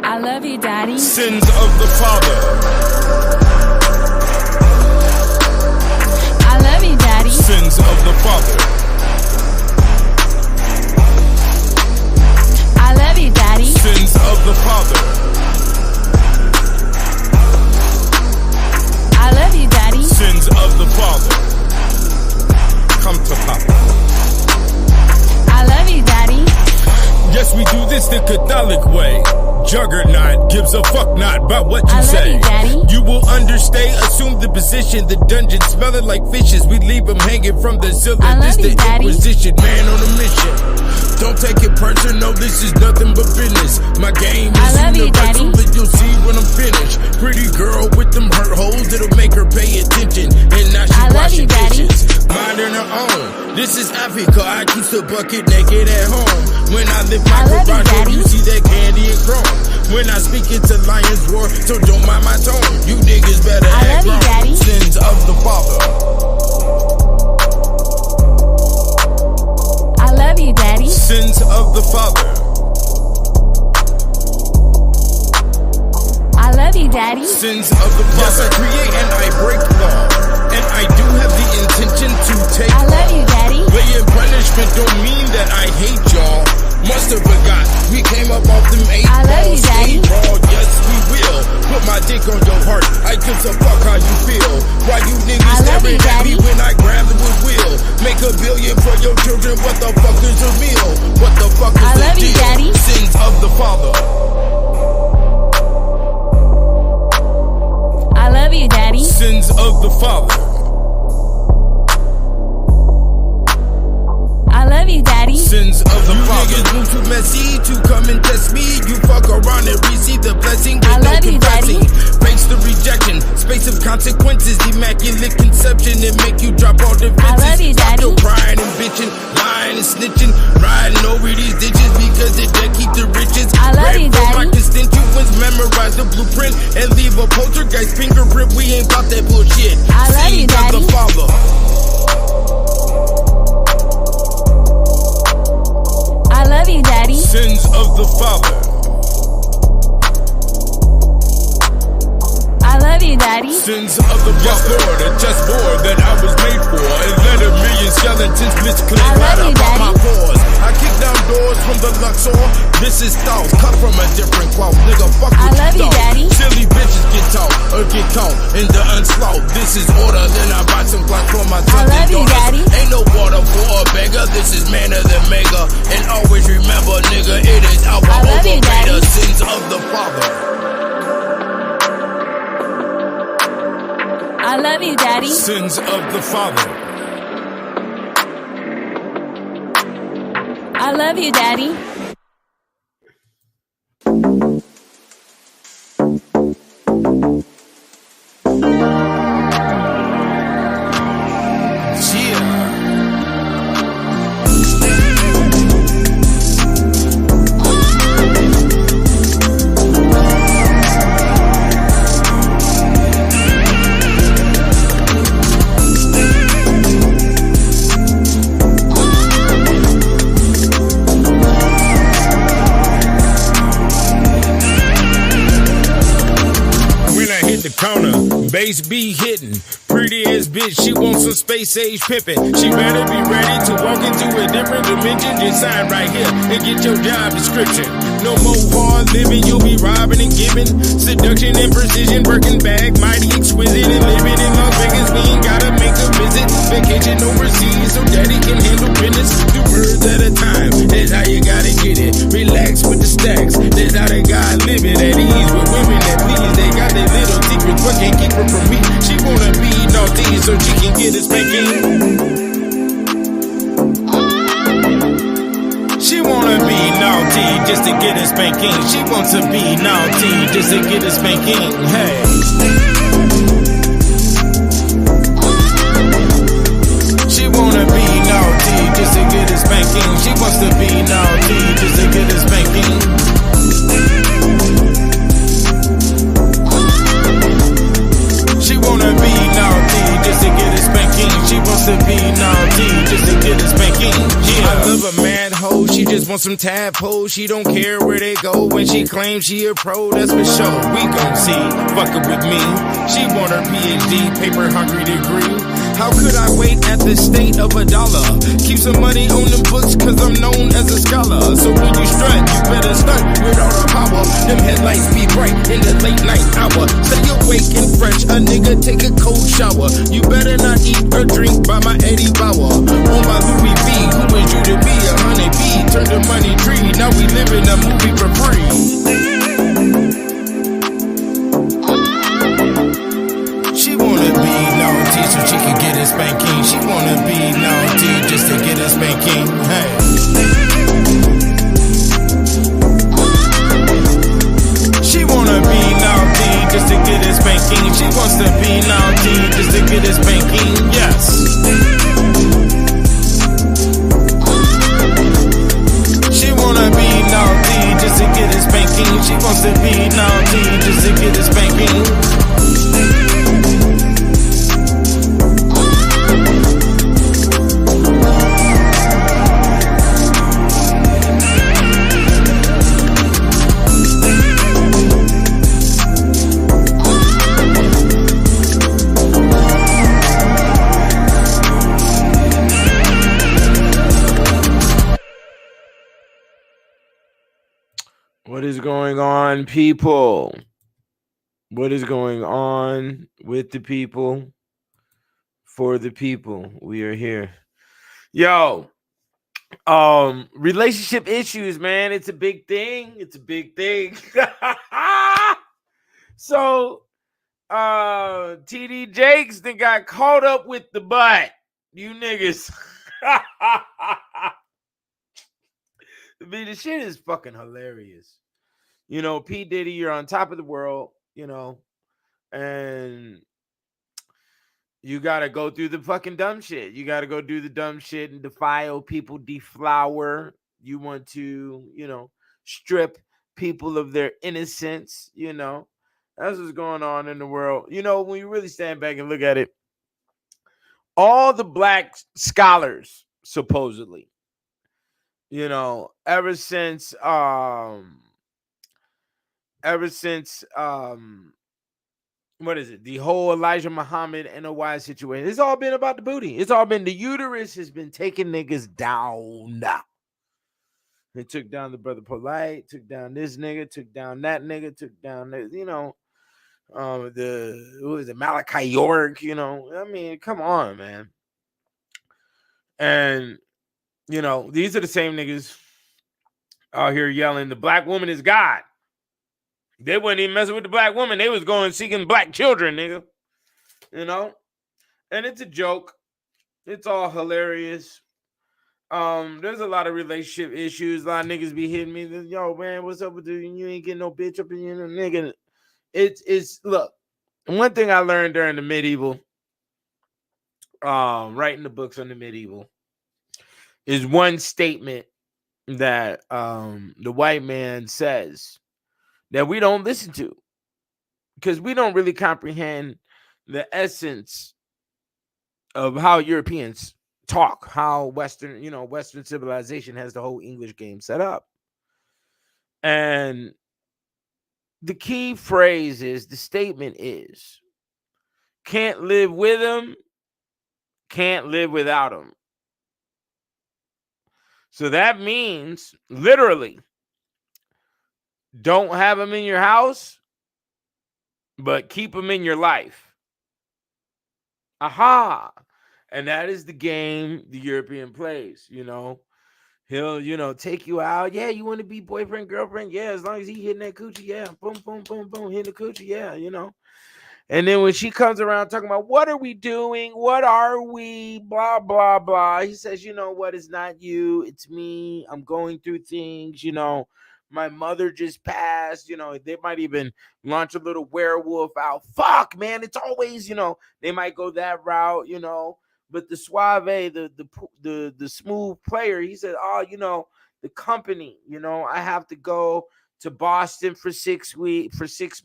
I love you, Daddy. Sins of the father. I love you, Daddy. Sins of the father. I love you, Daddy. Sins of the father. I love you, Daddy. Sins of the father. Come to Papa. I love you, Daddy. Yes, we do this the Catholic way. Juggernaut gives a fuck not about what you say. You, Daddy. You will understay, assume the position. The dungeon smelling like fishes. We leave them hanging from the ceiling. This the Inquisition, man on a mission. Don't take it personal, this is nothing but business. My game is universal, and you'll see when I'm finished. Pretty girl with them hurt holes, it'll make her pay attention. And now she's washing dishes, minding her own. This is Africa, I keep the bucket naked at home. When I lift my garage door, you see that candy and chrome. When I speak into lion's roar, so don't mind my tone. You niggas better act wrong. Sins of the father. I love you, Daddy. Sins of the father. I love you, Daddy. Sins of the father. Yes, I create and I break law, and I do have the intention to take. I love you, Daddy. Laying punishment don't mean that I hate y'all. Must have forgot we came up off them 8 I love you, Daddy. Yes, we will. Put my dick on your heart. I give a fuck how you feel. Why you niggas staring at me when I grab it with will? Make $1 billion for your children. What the fuck is a meal? What the fuck is I love you, Daddy. Sins of the father. I love you, Daddy. Sins of the father. I love you, Daddy. Sins of the father. You niggas move too messy to come and test me. You fuck around and receive the blessing with no confessing. Face the rejection, space of consequences. Immaculate conception and make you drop all defenses. I love you, Daddy. Stop your crying and bitching, lying and snitching, riding over these ditches because they dead keep the riches. I love you, Daddy. My constituents memorize the blueprint and leave a poltergeist fingerprint. We ain't got that bullshit. I love you, Daddy. Sins of the father. I love you, Daddy. Sins of the father. I love you, Daddy. Sins of the chessboard, a chessboard that I was made for, and let a million skeletons misclick right up on my paws. I kick down doors from the Luxor. This is thoughts cut from a different cloth. Nigga, fuck I with love you, Daddy. Silly bitches get taught or get caught in the onslaught. This is order, then I buy some clock for my I love you, Daddy. Ain't no water for a beggar. This is manner than mega. And always remember, nigga, it is Alpha over Beta. Sins of the father. I love you, Daddy. Sins of the father. I love you, Daddy. Bass be hitting, pretty ass bitch, she wants some space age pimpin'. She better be ready to walk into a different dimension. Just sign right here and get your job description. No more hard living, you'll be robbing and giving. Seduction and precision, working back, mighty exquisite. And living in Las Vegas, we ain't gotta make a visit. Vacation overseas so daddy can handle business. 2 birds at a time, that's how you gotta get it. Relax with the stacks, that's how they gotta live it. At ease with women that please, they got their little secrets, but can't keep her from me. She wanna be naughty so she can get a spanking. She wanna be naughty just to get a spanking. She wants to be naughty just to get a spanking. Hey. She wanna be naughty just to get a spanking. She wants to be naughty just to get a spanking. She wanna be naughty just to get a spanking. She wants to be naughty just to get a spanking. Yeah. I love a mad hoe, she just just want some tadpoles. She don't care where they go. When she claims she a pro, that's for sure. We gon' see. Fuckin' with me. She want her PhD, paper hungry degree. How could I wait at the state of $1? Keep some money on them books, cause I'm known as a scholar. So when you strut, you better stunt with all the power. Them headlights be bright in the late night hour. Stay awake and fresh, a nigga take a cold shower. You better not eat or drink by my Eddie Bauer. On my Louis V, who is you to be? A honeybee, turn the money tree. Now we live in a movie for free. She wanna be naughty so she can get a spanking. She wanna be naughty just to get a spanking. Hey. She wanna be naughty just to get a spanking. She wants to be naughty just to get a spanking. Yes. She wanna be naughty just to get a spanking. She wants to be naughty just to get a spanking. What is going on, people? What is going on with the people? For the people, we are here. Yo, relationship issues, man. It's a big thing. It's a big thing. So, TD Jakes then got caught up with the butt. You niggas. I mean, the shit is fucking hilarious. You know, P. Diddy, you're on top of the world, you know, and you got to go through the fucking dumb shit. You got to go do the dumb shit and defile people, deflower. You want to, you know, strip people of their innocence, you know. That's what's going on in the world. You know, when you really stand back and look at it, all the black scholars, supposedly, you know, ever since what is it? The whole Elijah Muhammad NOI situation. It's all been about the booty. It's all been the uterus has been taking niggas down. They took down the brother Polite, took down this nigga, took down that nigga, took down the, you know, who is it? Malachi York, you know. I mean, come on, man. And you know, these are the same niggas out here yelling, the black woman is God. They wasn't even messing with the black woman. They was going seeking black children, nigga. You know? And it's a joke. It's all hilarious. There's a lot of relationship issues. A lot of niggas be hitting me. Yo, man, what's up with you? You ain't getting no bitch up in you, nigga. It's look. One thing I learned during the medieval, writing the books on the medieval, is one statement that the white man says that we don't listen to because we don't really comprehend the essence of how Europeans talk, how Western civilization has the whole English game set up. And the key phrase is, the statement is, can't live with them, can't live without them. So that means literally don't have them in your house, but keep them in your life. Aha. And that is the game the European plays, you know. He'll, you know, take you out. Yeah, you want to be boyfriend, girlfriend? Yeah, as long as he hitting that coochie, yeah. Boom, boom, boom, boom, hitting the coochie, yeah, you know. And then when she comes around talking about, what are we doing? What are we? Blah, blah, blah. He says, you know what? It's not you. It's me. I'm going through things, you know. My mother just passed, you know. They might even launch a little werewolf out. Fuck, man. It's always, you know, they might go that route, you know. But the suave, the smooth player, he said, oh, you know, the company, you know, I have to go to Boston for 6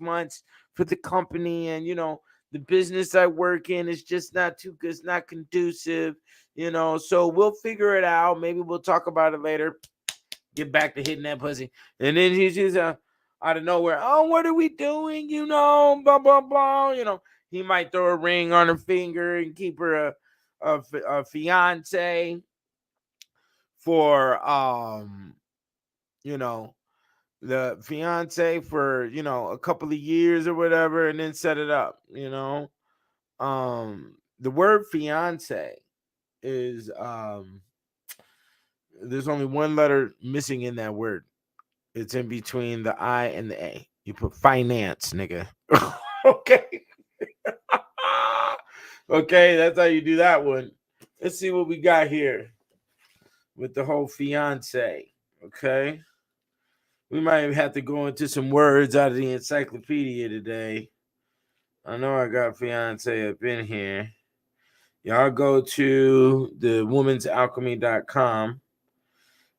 months for the company. And, you know, the business I work in is just not too good. It's not conducive, you know, so we'll figure it out. Maybe we'll talk about it later. Get back to hitting that pussy. And then he's just out of nowhere. Oh, what are we doing? Blah, blah, blah. He might throw a ring on her finger and keep her a fiance for, the fiance for, a couple of years or whatever, and then set it up, the word fiance is, there's only one letter missing in that word. It's in between the I and the A. You put finance, nigga. Okay. Okay, that's how you do that one. Let's see what we got here with the whole fiance. Okay. We might have to go into some words out of the encyclopedia today. I know I got fiance up in here. Y'all go to the womansalchemy.com.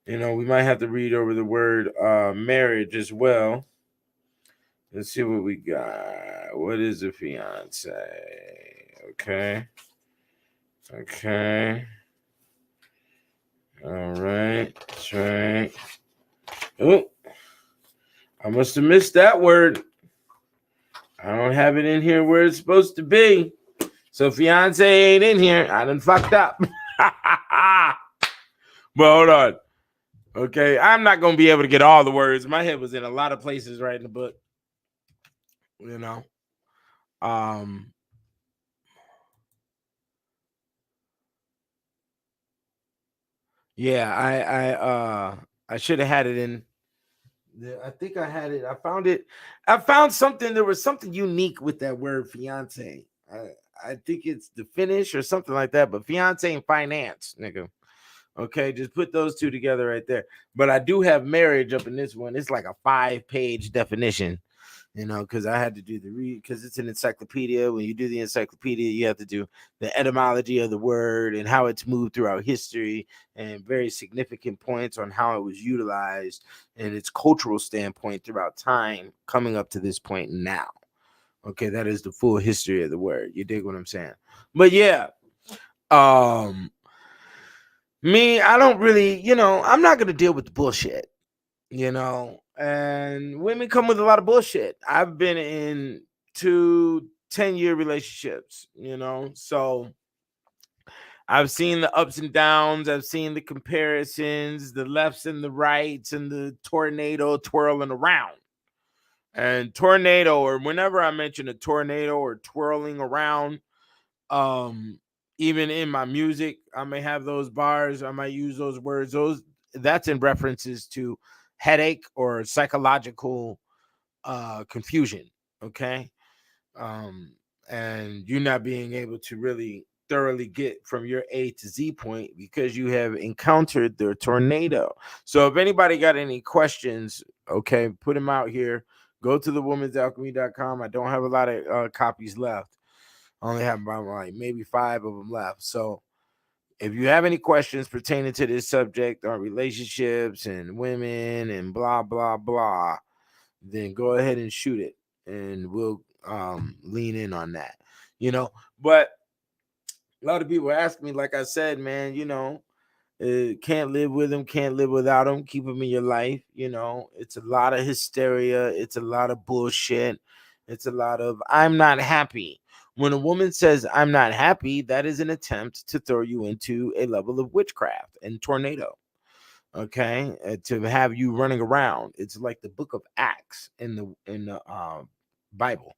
We might have to read over the word marriage as well. Let's see what we got. What is a fiance? Okay. All right. That's right. Oh, I must have missed that word. I don't have it in here where it's supposed to be. So fiance ain't in here. I done fucked up. But hold on. Okay. I'm not going to be able to get all the words. My head was in a lot of places writing the book. Yeah, I should have had it in. I think I had it. I found it. I found something. There was something unique with that word fiance. I think it's the Finnish or something like that. But fiance and finance, nigga. Okay, just put those two together right there. But I do have marriage up in this one. It's like a 5-page definition. Because I had to do the read, because it's an encyclopedia. When you do the encyclopedia, you have to do the etymology of the word and how it's moved throughout history, and very significant points on how it was utilized and its cultural standpoint throughout time, coming up to this point now. Okay, that is the full history of the word. You dig what I'm saying? But yeah, me, I don't really, I'm not gonna deal with the bullshit. And women come with a lot of bullshit. I've been in 2 10-year relationships, so I've seen the ups and downs, I've seen the comparisons, the lefts and the rights, and the tornado twirling around. And tornado, or whenever I mention a tornado or twirling around, even in my music, I may have those bars, I might use those words. That's in references to headache or psychological confusion. Okay. And you not being able to really thoroughly get from your A to Z point because you have encountered the tornado. So if anybody got any questions, okay, put them out here. Go to the womansalchemy.com. I don't have a lot of copies left. I only have about like maybe 5 of them left. So if you have any questions pertaining to this subject on relationships and women and blah, blah, blah, then go ahead and shoot it, and we'll lean in on that, But a lot of people ask me, like I said, man, can't live with them, can't live without them, keep them in your life. It's a lot of hysteria. It's a lot of bullshit. It's a lot of, I'm not happy. When a woman says, I'm not happy, that is an attempt to throw you into a level of witchcraft and tornado. Okay. To have you running around. It's like the book of Acts in the Bible.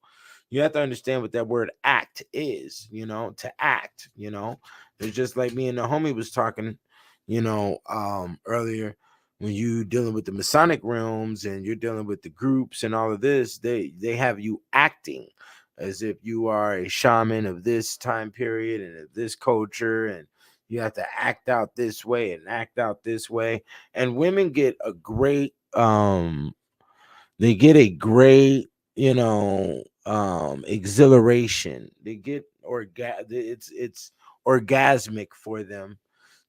You have to understand what that word act is, to act, It's just like me and the homie was talking, earlier, when you dealing with the Masonic realms and you're dealing with the groups and all of this, they have you acting as if you are a shaman of this time period and of this culture, and you have to act out this way and act out this way. And women get a great they get a great, exhilaration. They get it's orgasmic for them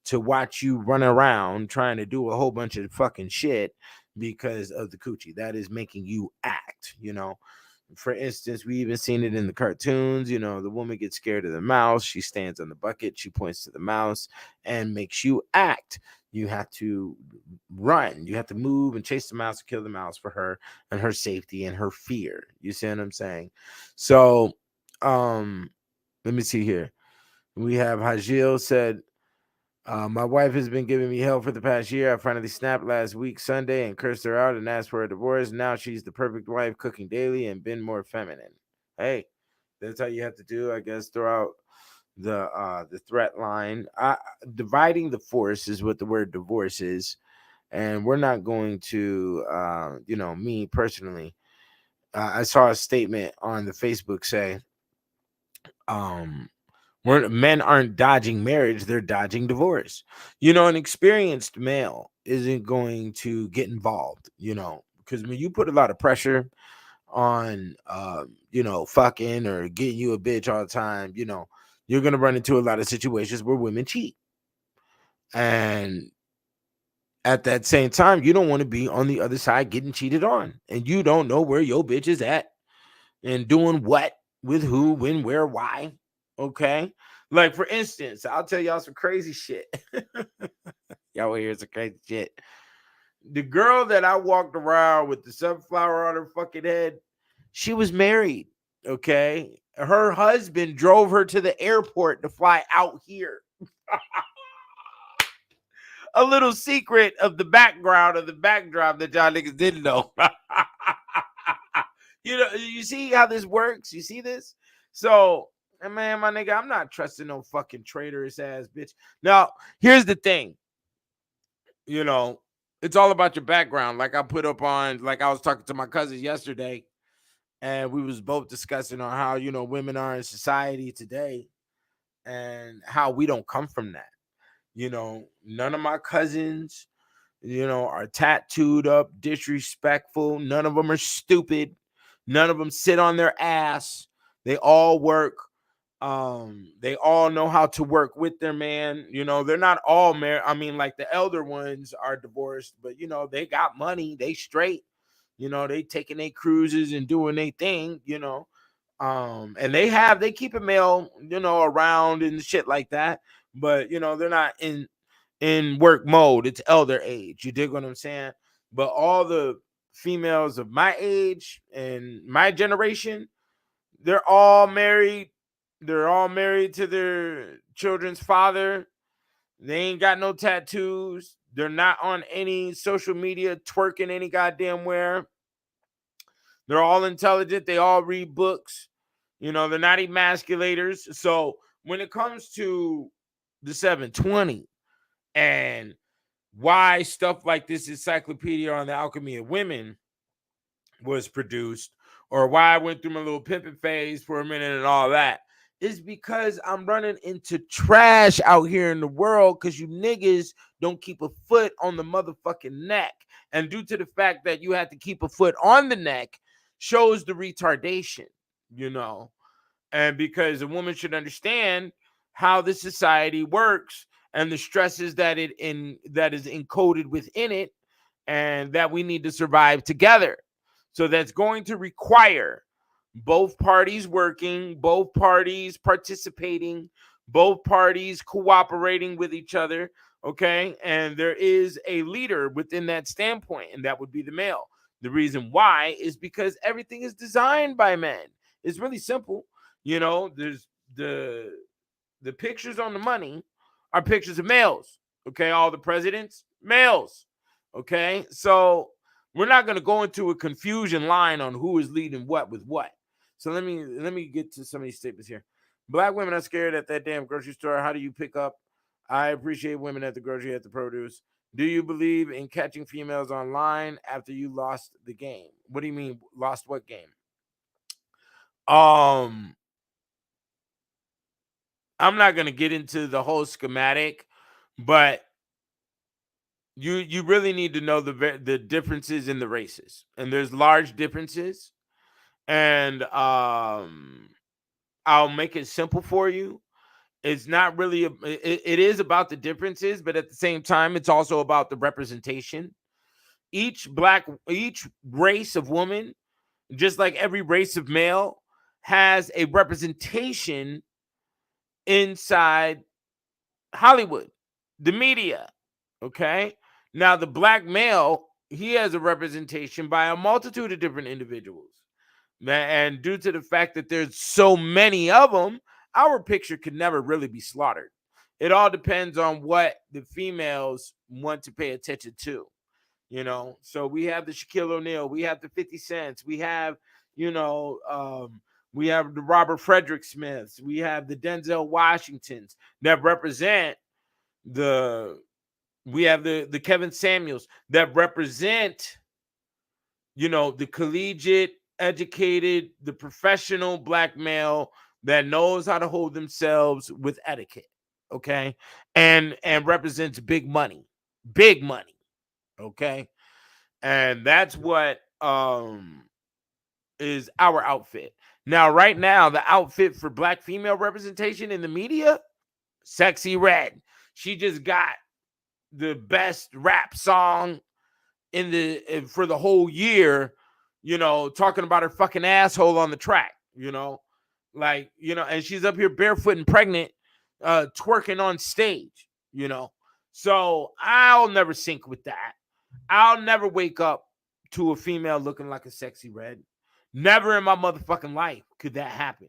to watch you run around trying to do a whole bunch of fucking shit because of the coochie. That is making you act. For instance, we even seen it in the cartoons. The woman gets scared of the mouse. She stands on the bucket. She points to the mouse and makes you act. You have to run. You have to move and chase the mouse, kill the mouse for her and her safety and her fear. You see what I'm saying? So, let me see here. We have Hajil said, my wife has been giving me hell for the past year. I finally snapped last week Sunday and cursed her out and asked for a divorce. Now she's the perfect wife, cooking daily and been more feminine. Hey, that's how you have to do, I guess, throw out the threat line. Dividing the force is what the word divorce is, and we're not going to, me personally. I saw a statement on the Facebook say, um, men aren't dodging marriage, they're dodging divorce. An experienced male isn't going to get involved, because when you put a lot of pressure on, fucking or getting you a bitch all the time, you're going to run into a lot of situations where women cheat. And at that same time, you don't want to be on the other side getting cheated on. And you don't know where your bitch is at and doing what with who, when, where, why. Okay. Like, for instance, I'll tell y'all some crazy shit. Y'all will hear some crazy shit. The girl that I walked around with the sunflower on her fucking head, she was married. Okay. Her husband drove her to the airport to fly out here. A little secret of the background of the backdrop that y'all niggas didn't know. You see how this works? You see this? So, man, my nigga, I'm not trusting no fucking traitorous ass bitch. Now, here's the thing. It's all about your background. Like I put up on, like I was talking to my cousin yesterday, and we was both discussing on how, women are in society today and how we don't come from that. None of my cousins, are tattooed up, disrespectful. None of them are stupid. None of them sit on their ass. They all work. They all know how to work with their man. They're not all married. I mean, like the elder ones are divorced, but they got money. They straight. They taking their cruises and doing their thing. And they keep a male, around and shit like that. But they're not in work mode. It's elder age. You dig what I'm saying? But all the females of my age and my generation, they're all married. They're all married to their children's father. They ain't got no tattoos. They're not on any social media twerking any goddamn where. They're all intelligent. They all read books. They're not emasculators. So when it comes to the 720 and why stuff like this encyclopedia on the alchemy of women was produced, or why I went through my little pimping phase for a minute and all that, is because I'm running into trash out here in the world because you niggas don't keep a foot on the motherfucking neck. And due to the fact that you have to keep a foot on the neck shows the retardation, and because a woman should understand how the society works and the stresses that is encoded within it, and that we need to survive together. So that's going to require both parties working, both parties participating, both parties cooperating with each other. Okay. And there is a leader within that standpoint, and that would be the male. The reason why is because everything is designed by men. It's really simple. There's the pictures on the money are pictures of males. Okay. All the presidents, males. Okay. So we're not going to go into a confusion line on who is leading what with what. So let me get to some of these statements here. Black women are scared at that damn grocery store. How do you pick up? I appreciate women at the grocery, at the produce. Do you believe in catching females online after you lost the game? What do you mean lost what game? I'm not going to get into the whole schematic, but you really need to know the differences in the races, and there's large differences. And I'll make it simple for you. It's not really it is about the differences, but at the same time it's also about the representation. Each race of woman, just like every race of male, has a representation inside Hollywood, the media, Okay. Now, the black male, he has a representation by a multitude of different individuals. And due to the fact that there's so many of them, our picture could never really be slaughtered. It all depends on what the females want to pay attention to. So we have the Shaquille O'Neal, we have the 50 Cents, we have, we have the Robert Frederick Smiths, we have the Denzel Washingtons that represent the we have the Kevin Samuels that represent, the collegiate, educated, the professional black male that knows how to hold themselves with etiquette, okay, and represents big money, okay, and that's what is our outfit. Now, right now, the outfit for black female representation in the media, Sexy Red. She just got the best rap song for the whole year, talking about her fucking asshole on the track, and she's up here barefoot and pregnant, twerking on stage, So I'll never sync with that. I'll never wake up to a female looking like a Sexy Red. Never in my motherfucking life could that happen.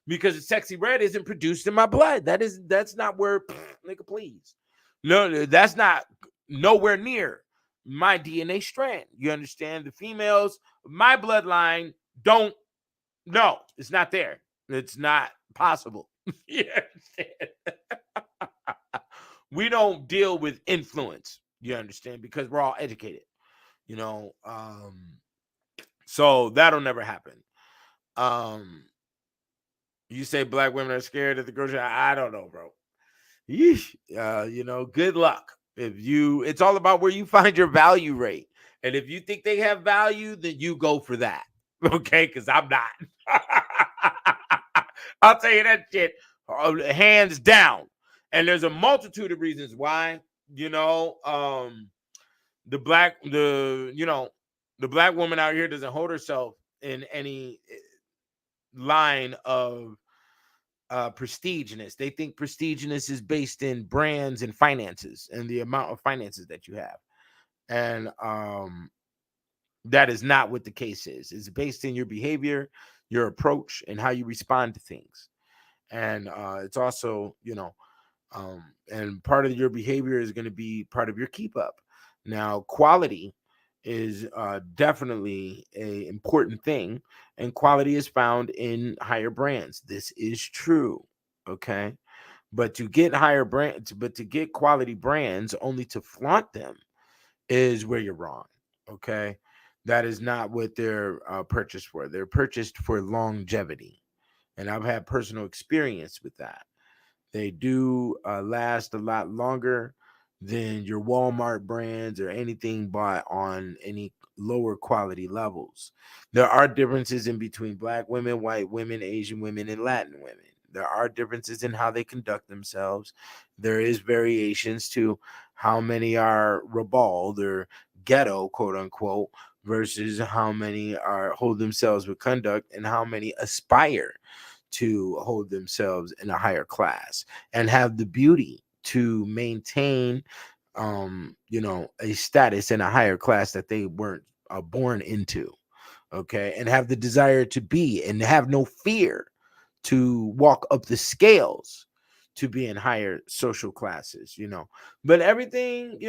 Because a Sexy Red isn't produced in my blood. That's not where, nigga, please. No, that's not nowhere near my DNA strand. You understand? The females, my bloodline, don't. No, it's not there. It's not possible. You understand? We don't deal with influence. You understand? Because we're all educated. So that'll never happen. You say black women are scared at the grocery. I don't know, bro. Yeesh. Good luck. It's all about where you find your value rate. And if you think they have value, then you go for that. Okay, because I'm not. I'll tell you that shit hands down. And there's a multitude of reasons why. The black woman out here doesn't hold herself in any line of prestiginess. They think prestiginess is based in brands and finances and the amount of finances that you have. And that is not what the case is. It's based in your behavior, your approach, and how you respond to things. And it's also, and part of your behavior is going to be part of your keep up. Now, quality is definitely a important thing, and quality is found in higher brands. This is true, okay? But to get quality brands only to flaunt them is where you're wrong, okay? That is not what they're purchased for. They're purchased for longevity, and I've had personal experience with that. They do last a lot longer than your Walmart brands or anything bought on any lower quality levels. There are differences in between black women, white women, Asian women, and Latin women. There are differences in how they conduct themselves. There is variations to how many are ribald or ghetto, quote unquote, versus how many hold themselves with conduct and how many aspire to hold themselves in a higher class and have the beauty to maintain a status in a higher class that they weren't born into, okay, and have the desire to be and have no fear to walk up the scales to be in higher social classes, but everything,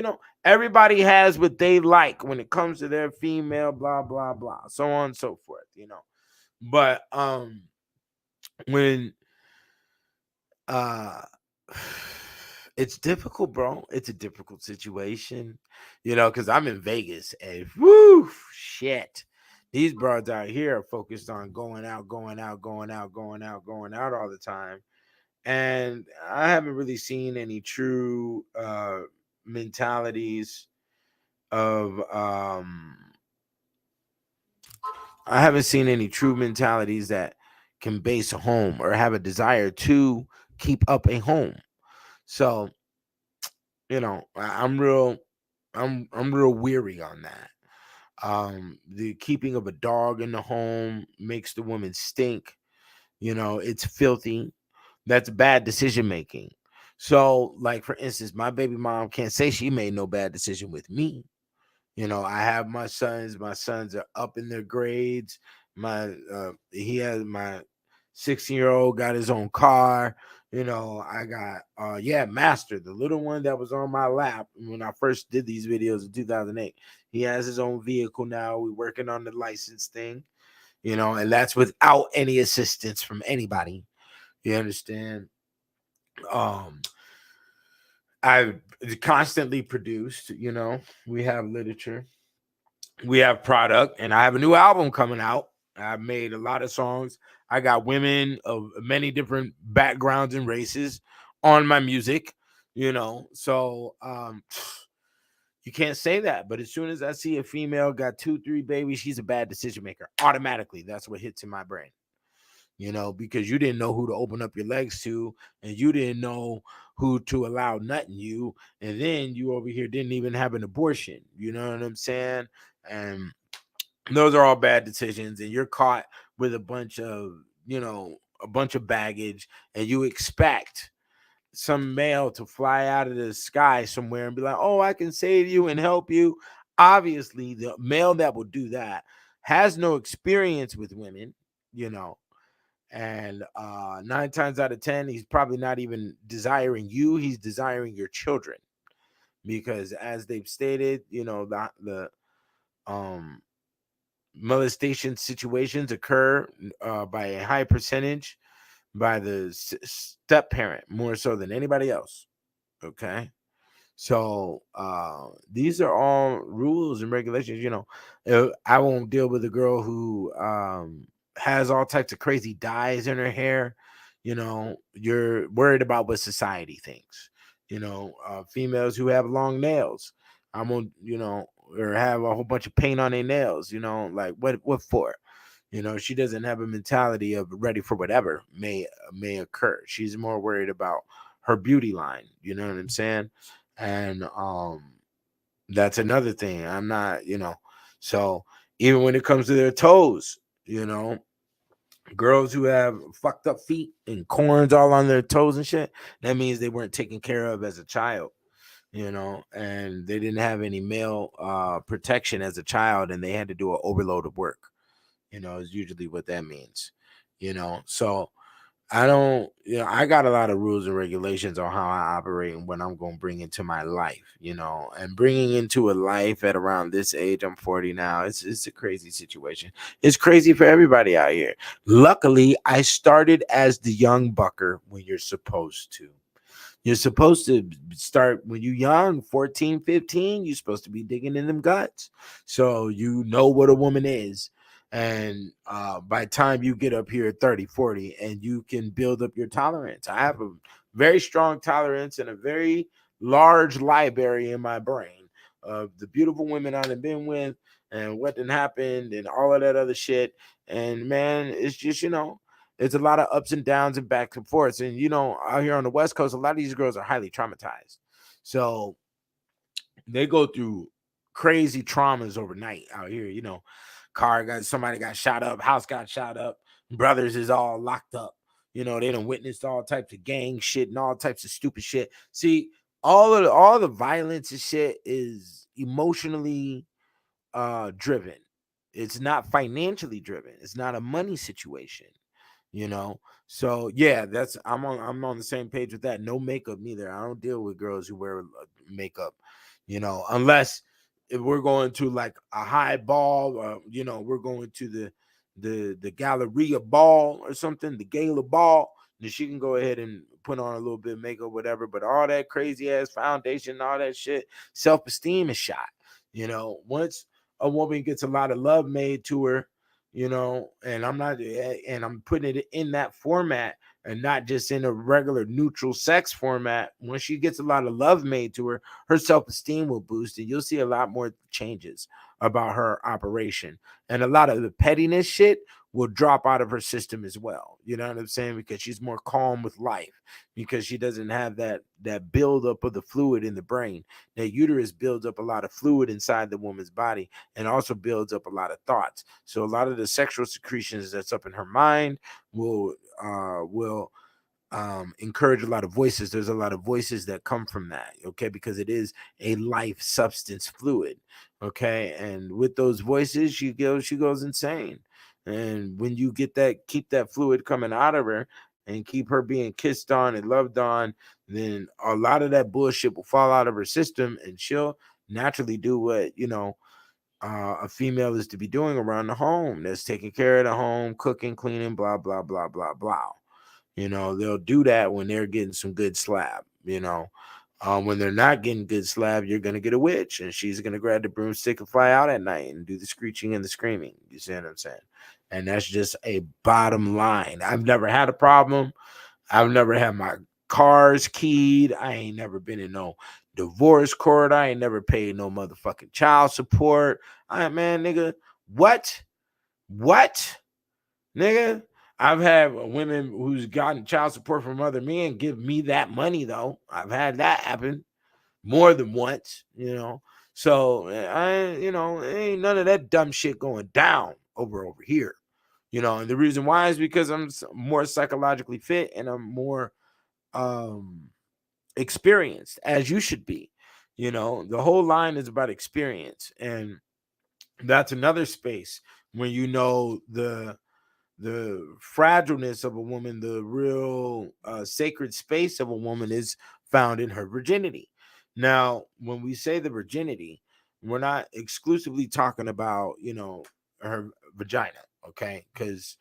everybody has what they like when it comes to their female, blah blah blah, so on and so forth, but when it's difficult, bro. It's a difficult situation, because I'm in Vegas and whoo, shit. These broads out here are focused on going out all the time. And I haven't really seen any true mentalities of I haven't seen any true mentalities that can base a home or have a desire to keep up a home. So, I'm real weary on that. The keeping of a dog in the home makes the woman stink. It's filthy. That's bad decision making. So, like for instance, my baby mom can't say she made no bad decision with me. I have my sons. My sons are up in their grades. He has my 16-year-old got his own car. I got Master, the little one that was on my lap when I first did these videos in 2008. He has his own vehicle now. We're working on the license thing, and that's without any assistance from anybody. You understand? Um, I've constantly produced, we have literature, we have product, and I have a new album coming out. I've made a lot of songs. I got women of many different backgrounds and races on my music, so you can't say that. But as soon as I see a female got 2, 3 babies, she's a bad decision maker. Automatically, that's what hits in my brain. Because you didn't know who to open up your legs to, and you didn't know who to allow nut in you, and then you over here didn't even have an abortion. You know what I'm saying? And those are all bad decisions, and you're caught with a bunch of baggage, and you expect some male to fly out of the sky somewhere and be like, oh, I can save you and help you. Obviously, the male that will do that has no experience with women, and 9 times out of 10, he's probably not even desiring you. He's desiring your children, because as they've stated, the um molestation situations occur by a high percentage by the step parent, more so than anybody else. Okay. So these are all rules and regulations. I won't deal with a girl who has all types of crazy dyes in her hair. You're worried about what society thinks. Females who have long nails. I'm gonna, or have a whole bunch of paint on their nails. Like what for? She doesn't have a mentality of ready for whatever may occur. She's more worried about her beauty line. You know what I'm saying? And that's another thing. I'm not, so even when it comes to their toes, girls who have fucked up feet and corns all on their toes and shit, that means they weren't taken care of as a child, and they didn't have any male protection as a child, and they had to do an overload of work, is usually what that means. So I don't, I got a lot of rules and regulations on how I operate and what I'm going to bring into my life, and bringing into a life at around this age, I'm 40 now. It's a crazy situation. It's crazy for everybody out here. Luckily, I started as the young bucker when you're supposed to. You're supposed to start when you're young, 14, 15. You're supposed to be digging in them guts. So you know what a woman is. And by the time you get up here at 30, 40, and you can build up your tolerance. I have a very strong tolerance and a very large library in my brain of the beautiful women I've been with and what done happened and all of that other shit. And man, it's just, it's a lot of ups and downs and back and forths. And, out here on the West Coast, a lot of these girls are highly traumatized. So they go through crazy traumas overnight out here. Somebody got shot up, house got shot up, brothers is all locked up. They done witnessed all types of gang shit and all types of stupid shit. See, all the violence and shit is emotionally driven. It's not financially driven. It's not a money situation. So yeah, I'm on the same page with that. No makeup neither. I don't deal with girls who wear makeup, unless if we're going to like a high ball, we're going to the Galleria ball or something, the gala ball, then she can go ahead and put on a little bit of makeup, whatever. But all that crazy ass foundation, all that shit, self-esteem is shot. Once a woman gets a lot of love made to her, and I'm putting it in that format and not just in a regular neutral sex format. When she gets a lot of love made to her, her self-esteem will boost, and you'll see a lot more changes about her operation, and a lot of the pettiness shit will drop out of her system as well. You know what I'm saying? Because she's more calm with life, because she doesn't have that buildup of the fluid in the brain. That uterus builds up a lot of fluid inside the woman's body and also builds up a lot of thoughts. So a lot of the sexual secretions that's up in her mind will encourage a lot of voices. There's a lot of voices that come from that, okay, because it is a life substance fluid, okay, and with those voices, she goes insane. And when you get that, keep that fluid coming out of her and keep her being kissed on and loved on, then a lot of that bullshit will fall out of her system, and she'll naturally do what, a female is to be doing around the home. That's taking care of the home, cooking, cleaning, blah blah blah blah blah. They'll do that when they're getting some good slab. When they're not getting good slab, you're gonna get a witch, and she's gonna grab the broomstick and fly out at night and do the screeching and the screaming. You see what I'm saying? And that's just a bottom line. I've never had a problem. I've never had my cars keyed. I ain't never been in no divorce court. I ain't never paid no motherfucking child support. Man, nigga, what? What? Nigga, I've had women who's gotten child support from other men give me that money, though. I've had that happen more than once. So ain't none of that dumb shit going down over here. And the reason why is because I'm more psychologically fit and I'm more experienced, as you should be. The whole line is about experience, and that's another space when the fragileness of a woman, the real sacred space of a woman is found in her virginity. Now, when we say the virginity, we're not exclusively talking about, her vagina, okay? Because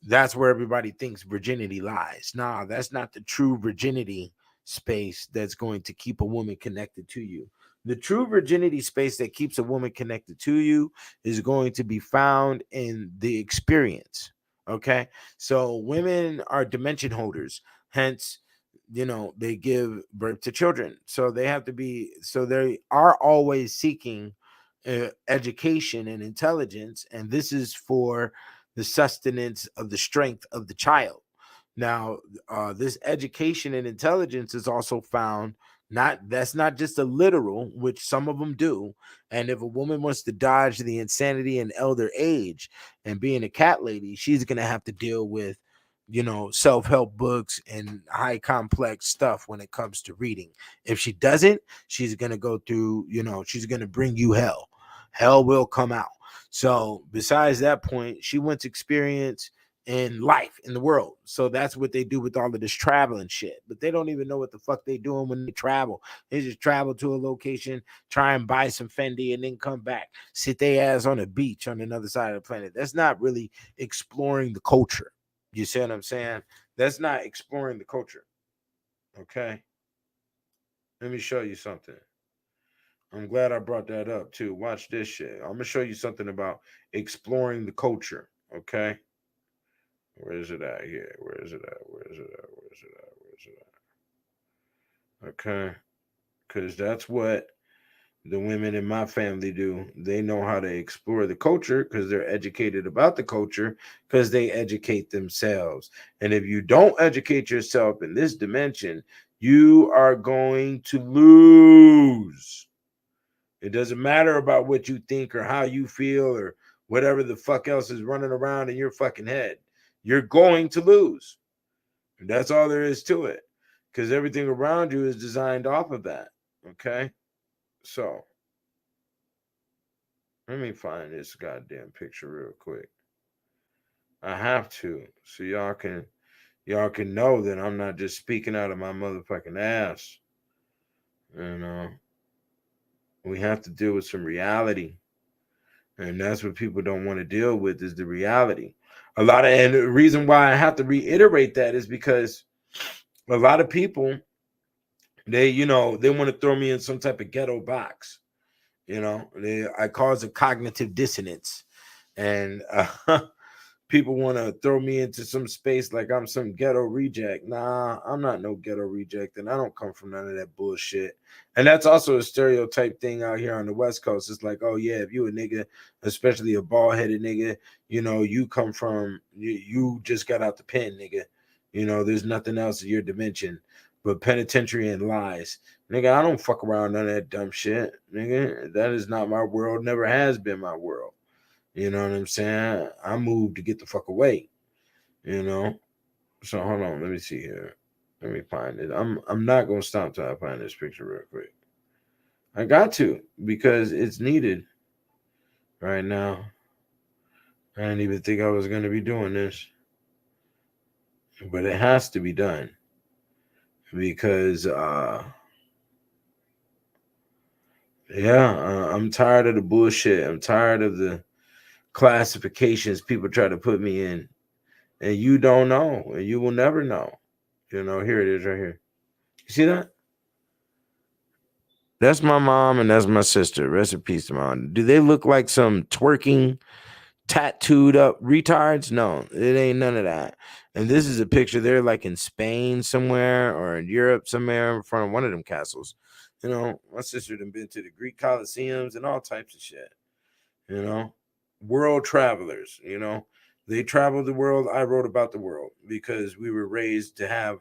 that's where everybody thinks virginity lies. Nah, that's not the true virginity space that's going to keep a woman connected to you. The true virginity space that keeps a woman connected to you is going to be found in the experience. Okay. So women are dimension holders. Hence, they give birth to children. So they are always seeking education and intelligence. And this is for the sustenance of the strength of the child. Now, this education and intelligence is also found. That's not just a literal, which some of them do. And if a woman wants to dodge the insanity and elder age and being a cat lady, she's gonna have to deal with, self-help books and high complex stuff when it comes to reading. If she doesn't, she's gonna go through, she's gonna bring you hell. Hell will come out. So besides that point, she wants experience in life, in the world. So that's what they do with all of this traveling shit. But they don't even know what the fuck they doing when they travel. They just travel to a location, try and buy some Fendi, and then come back, sit their ass on a beach on another side of the planet. That's not really exploring the culture. You see what I'm saying? That's not exploring the culture. Okay. Let me show you something. I'm glad I brought that up too. Watch this shit. I'm gonna show you something about exploring the culture. Okay. Where is it at here? Where is it at? Where is it at? Where is it at? Where is it at? Okay. Because that's what the women in my family do. They know how to explore the culture because they're educated about the culture because they educate themselves. And if you don't educate yourself in this dimension, you are going to lose. It doesn't matter about what you think or how you feel or whatever the fuck else is running around in your fucking head. You're going to lose. And that's all there is to it. Because everything around you is designed off of that. Okay? So, let me find this goddamn picture real quick. I have to. So y'all can know that I'm not just speaking out of my motherfucking ass. We have to deal with some reality. And that's what people don't want to deal with is the reality. And the reason why I have to reiterate that is because a lot of people, they want to throw me in some type of ghetto box. I cause a cognitive dissonance, and people want to throw me into some space like I'm some ghetto reject. Nah, I'm not no ghetto reject, and I don't come from none of that bullshit. And that's also a stereotype thing out here on the West Coast. It's like, oh yeah, if you a nigga, especially a bald-headed nigga, you come from, you just got out the pen, nigga. There's nothing else in your dimension but penitentiary and lies. Nigga, I don't fuck around none of that dumb shit. Nigga, that is not my world, never has been my world. You know what I'm saying? I moved to get the fuck away, you know? So hold on, let me see here. Let me find it. I'm not gonna stop till I find this picture real quick. I got to because it's needed right now. I didn't even think I was gonna be doing this, but it has to be done because yeah, I'm tired of the bullshit. I'm tired of the classifications people try to put me in, and you don't know, and you will never know. You know, here it is right here. You see that? That's my mom and that's my sister. Rest in peace to mom. Do they look like some twerking, tattooed up retards? No, it ain't none of that. And this is a picture. They're like in Spain somewhere or in Europe somewhere in front of one of them castles. You know, my sister done been to the Greek Colosseums and all types of shit. You know, world travelers. You know, they traveled the world. I wrote about the world because we were raised to have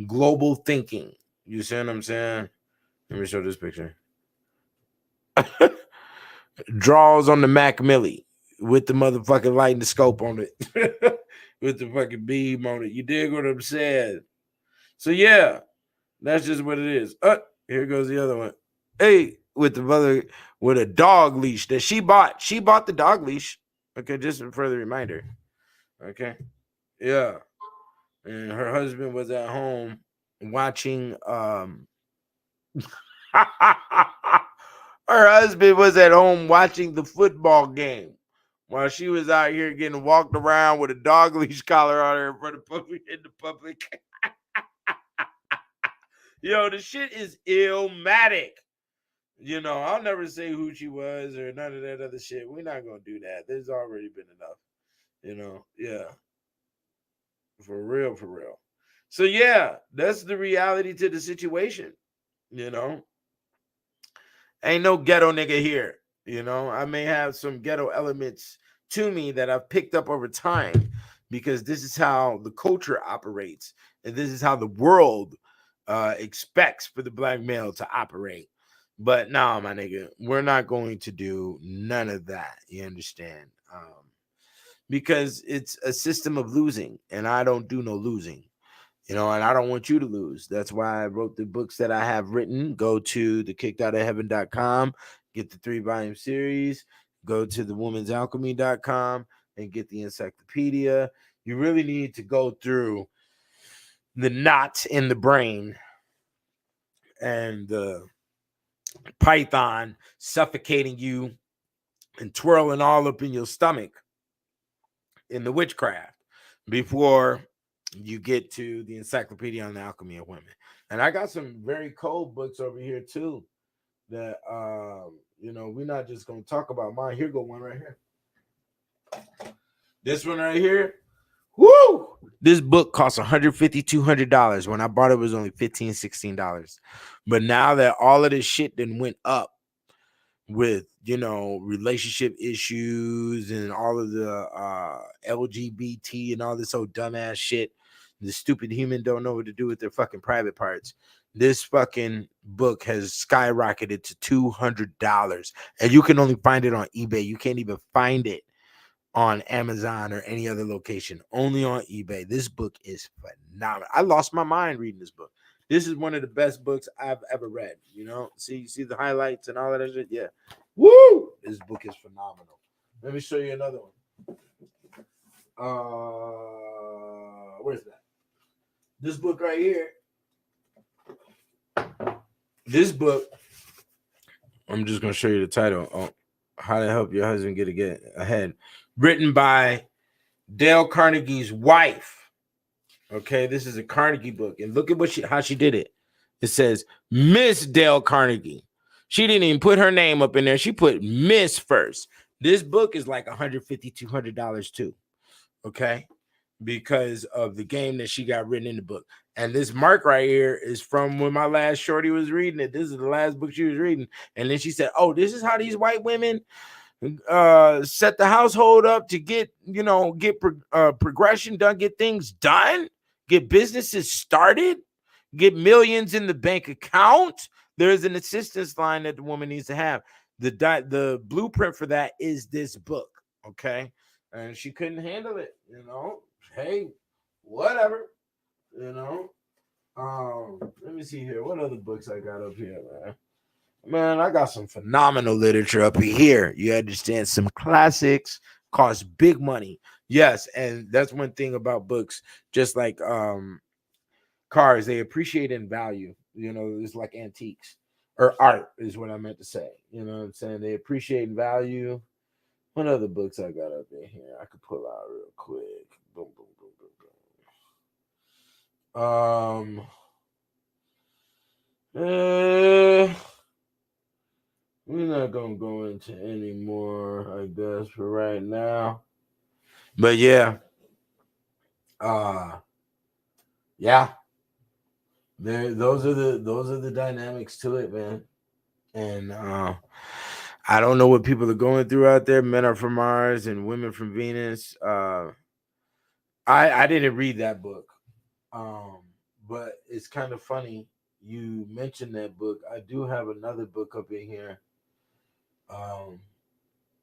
global thinking. You see what I'm saying? Let me show this picture. Draws on the Mac Millie with the motherfucking light and the scope on it. With the fucking beam on it. You dig what I'm saying? So yeah, that's just what it is. Here goes the other one. Hey, with the mother with a dog leash that she bought. She bought the dog leash. Okay, just a further reminder. Okay. Yeah. And her husband was at home watching her husband was at home watching the football game while she was out here getting walked around with a dog leash collar on her in front of public in the public. Yo, the shit is illmatic. You know, I'll never say who she was or none of that other shit. We're not gonna do that. There's already been enough. You know, yeah. For real, for real. So yeah, that's the reality to the situation. You know, ain't no ghetto nigga here. You know, I may have some ghetto elements to me that I've picked up over time because this is how the culture operates, and this is how the world expects for the black male to operate. But no, my nigga, we're not going to do none of that. You understand? Because it's a system of losing, and I don't do no losing. You know, and I don't want you to lose. That's why I wrote the books that I have written. Go to thekickedoutofheaven.com, get the 3-volume series, go to thewomansalchemy.com and get the encyclopedia. You really need to go through the knots in the brain and the python suffocating you and twirling all up in your stomach in the witchcraft before you get to the Encyclopedia on the Alchemy of Women. And I got some very cold books over here too that you know, we're not just gonna talk about mine. Here go one right here. This one right here. Woo! This book costs $150, $200. When I bought it, it was only $15, $16. But now that all of this shit then went up with, you know, relationship issues and all of the LGBT and all this old dumbass shit, the stupid human don't know what to do with their fucking private parts. This fucking book has skyrocketed to $200, and you can only find it on eBay. You can't even find it on Amazon or any other location, only on eBay. This book is phenomenal. I lost my mind reading this book. This is one of the best books I've ever read. You know, see the highlights and all of that shit. Yeah, woo! This book is phenomenal. Let me show you another one. Where's that? This book right here. This book. I'm just gonna show you the title. Oh, How to Help Your Husband Get Ahead. Written by Dale Carnegie's wife. Okay, this is a Carnegie book, and look at how she did it. It says Miss Dale Carnegie. She didn't even put her name up in there. She put Miss first. This book is like $150, $200 too. Okay, because of the game that she got written in the book. And this mark right here is from when my last shorty was reading it. This is the last book she was reading, and then she said, "Oh, this is how these white women set the household up to get, you know, get progression done, get things done, get businesses started, get millions in the bank account." There's an assistance line that the woman needs to have. The blueprint for that is this book. Okay, and she couldn't handle it. You know, hey, whatever, let me see here. What other books I got up here, man? Man, I got some phenomenal literature up here. You understand? Some classics cost big money. Yes, and that's one thing about books, just like cars, they appreciate in value. It's like antiques or art is what I meant to say. You know what I'm saying? They appreciate in value. What other books I got up in here I could pull out real quick? Boom, boom, boom, boom, boom. We're not gonna go into any more, I guess, for right now. But yeah, yeah, those are the dynamics to it, man. And I don't know what people are going through out there. Men are from Mars and women from Venus. I didn't read that book, but it's kind of funny you mentioned that book. I do have another book up in here.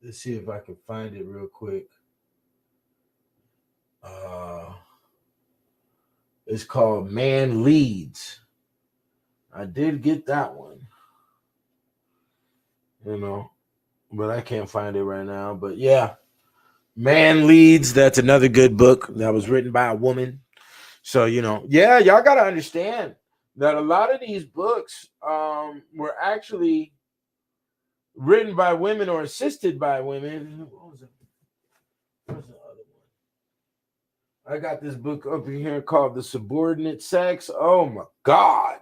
Let's see if I can find it real quick. It's called Man Leads. I did get that one, but I can't find it right now. But yeah, Man Leads. That's another good book that was written by a woman. So, yeah, y'all got to understand that a lot of these books were actually written by women or assisted by women. What was it? Where's the other one? I got this book up in here called The Subordinate Sex. Oh, my God.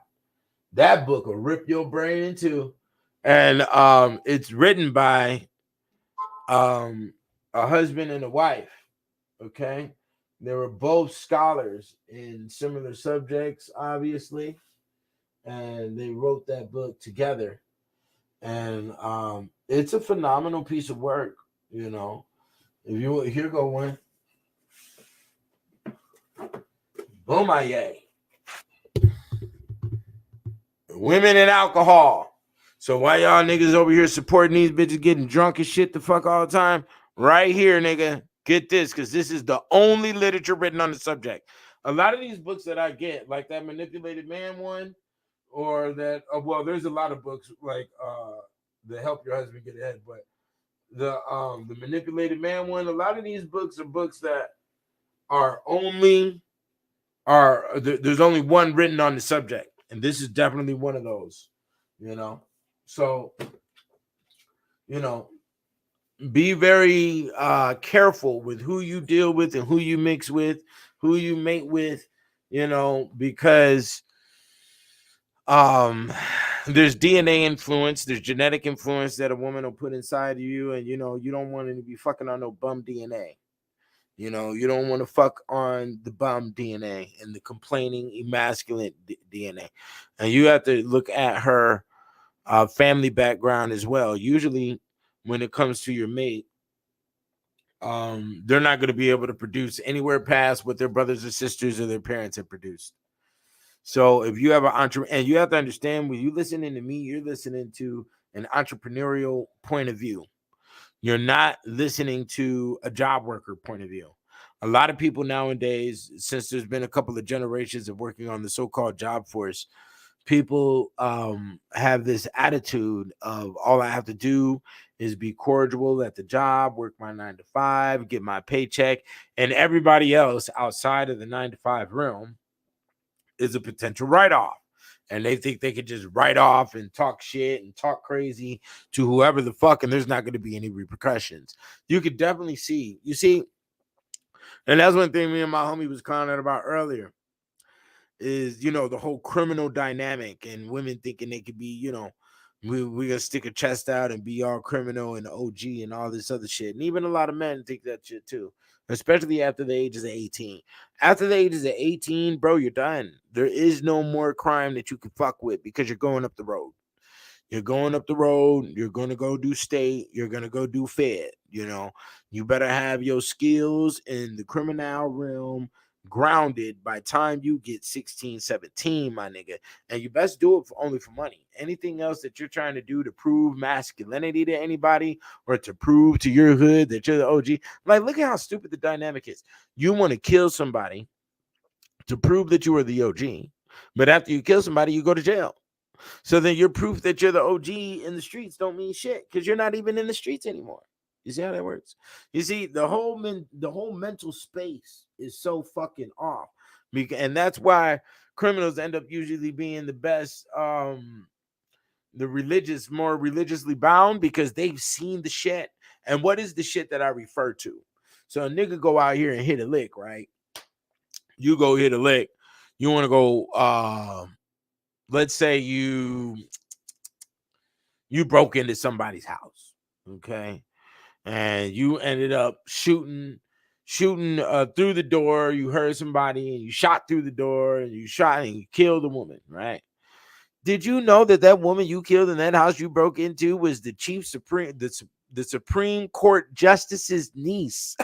That book will rip your brain in two. And it's written by a husband and a wife, okay? They were both scholars in similar subjects, obviously, and they wrote that book together. And it's a phenomenal piece of work, If you here go one, boom, women and alcohol. So why y'all niggas over here supporting these bitches getting drunk and shit the fuck all the time? Right here, nigga. Get this, because this is the only literature written on the subject. A lot of these books that I get, like that Manipulated Man one, or that, there's a lot of books like the Help Your Husband Get Ahead, but the Manipulated Man one, a lot of these books are books that there's only one written on the subject, and this is definitely one of those, So, be very careful with who you deal with and who you mix with, who you mate with, because there's DNA influence, there's genetic influence that a woman will put inside of you, and you don't want to be fucking on no bum DNA. You don't want to fuck on the bum DNA and the complaining, emasculate DNA. And you have to look at her family background as well. Usually, when it comes to your mate, they're not going to be able to produce anywhere past what their brothers or sisters or their parents have produced. So if you have an entrepreneur, and you have to understand, when you listening to me, you're listening to an entrepreneurial point of view. You're not listening to a job worker point of view. A lot of people nowadays, since there's been a couple of generations of working on the so-called job force, people have this attitude of all I have to do is be cordial at the job, work my 9 to 5, get my paycheck, and everybody else outside of the 9 to 5 realm is a potential write-off. And they think they could just write off and talk shit and talk crazy to whoever the fuck, and there's not going to be any repercussions. You could definitely see, and that's one thing me and my homie was commenting about earlier, is, the whole criminal dynamic and women thinking they could be, we're going to stick a chest out and be all criminal and OG and all this other shit. And even a lot of men think that shit too, especially after the ages of 18. After the ages of 18, bro, you're done. There is no more crime that you can fuck with because you're going up the road. You're going up the road. You're going to go do state. You're going to go do fed. You better have your skills in the criminal realm grounded by time you get 16, 17, my nigga. And you best do it only for money. Anything else that you're trying to do to prove masculinity to anybody or to prove to your hood that you're the OG, like, look at how stupid the dynamic is. You want to kill somebody to prove that you are the OG. But after you kill somebody, you go to jail. So then your proof that you're the OG in the streets don't mean shit because you're not even in the streets anymore. You see how that works? You see, the whole mental space is so fucking off. And that's why criminals end up usually being the best, more religiously bound, because they've seen the shit. And what is the shit that I refer to? So a nigga go out here and hit a lick, right? You go hit a lick. You want to go, let's say you broke into somebody's house, okay? And you ended up shooting through the door. You heard somebody and you shot through the door and you shot and you killed a woman, right? Did you know that woman you killed in that house you broke into was the the Supreme Court Justice's niece?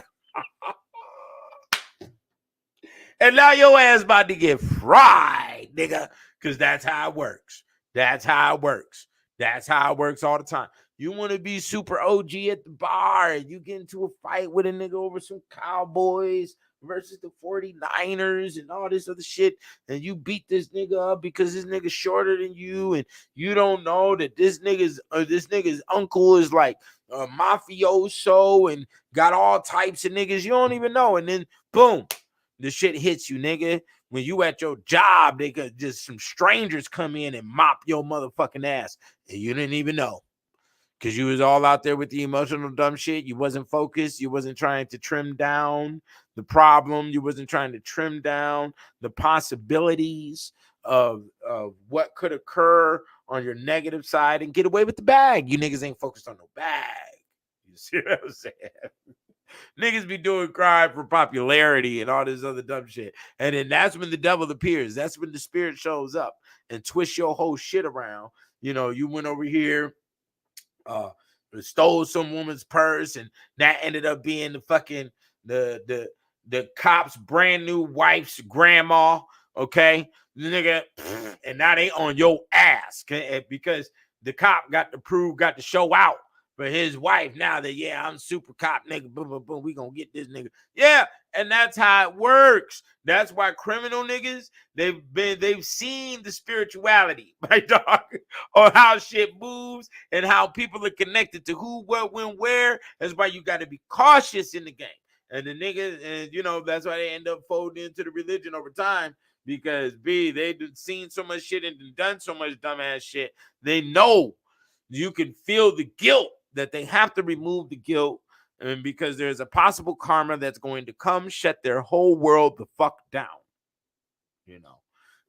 And now your ass about to get fried, nigga, because that's how it works. That's how it works. That's how it works all the time. You want to be super OG at the bar, and you get into a fight with a nigga over some Cowboys versus the 49ers and all this other shit, and you beat this nigga up because this nigga's shorter than you, and you don't know that this nigga's uncle is like a mafioso and got all types of niggas. You don't even know, and then boom, the shit hits you, nigga. When you at your job, they could just some strangers come in and mop your motherfucking ass, and you didn't even know. Because you was all out there with the emotional dumb shit. You wasn't focused. You wasn't trying to trim down the problem. You wasn't trying to trim down the possibilities of what could occur on your negative side and get away with the bag. You niggas ain't focused on no bag. You see what I'm saying? Niggas be doing crime for popularity and all this other dumb shit. And then that's when the devil appears. That's when the spirit shows up and twists your whole shit around. You know, you went over here, stole some woman's purse, and that ended up being the fucking the cop's brand new wife's grandma. Okay, the nigga, and now they on your ass because the cop got to show out for his wife. Now that, yeah, I'm super cop, nigga, boom, boom, boom, we gonna get this nigga. Yeah, and that's how it works. That's why criminal niggas, they've seen the spirituality, my dog, or how shit moves and how people are connected to who, what, when, where. That's why you got to be cautious in the game. And the niggas, and you know, that's why they end up folding into the religion over time, because they've seen so much shit and done so much dumbass shit. They know you can feel the guilt that they have to remove the guilt, and because there's a possible karma that's going to come shut their whole world the fuck down. You know,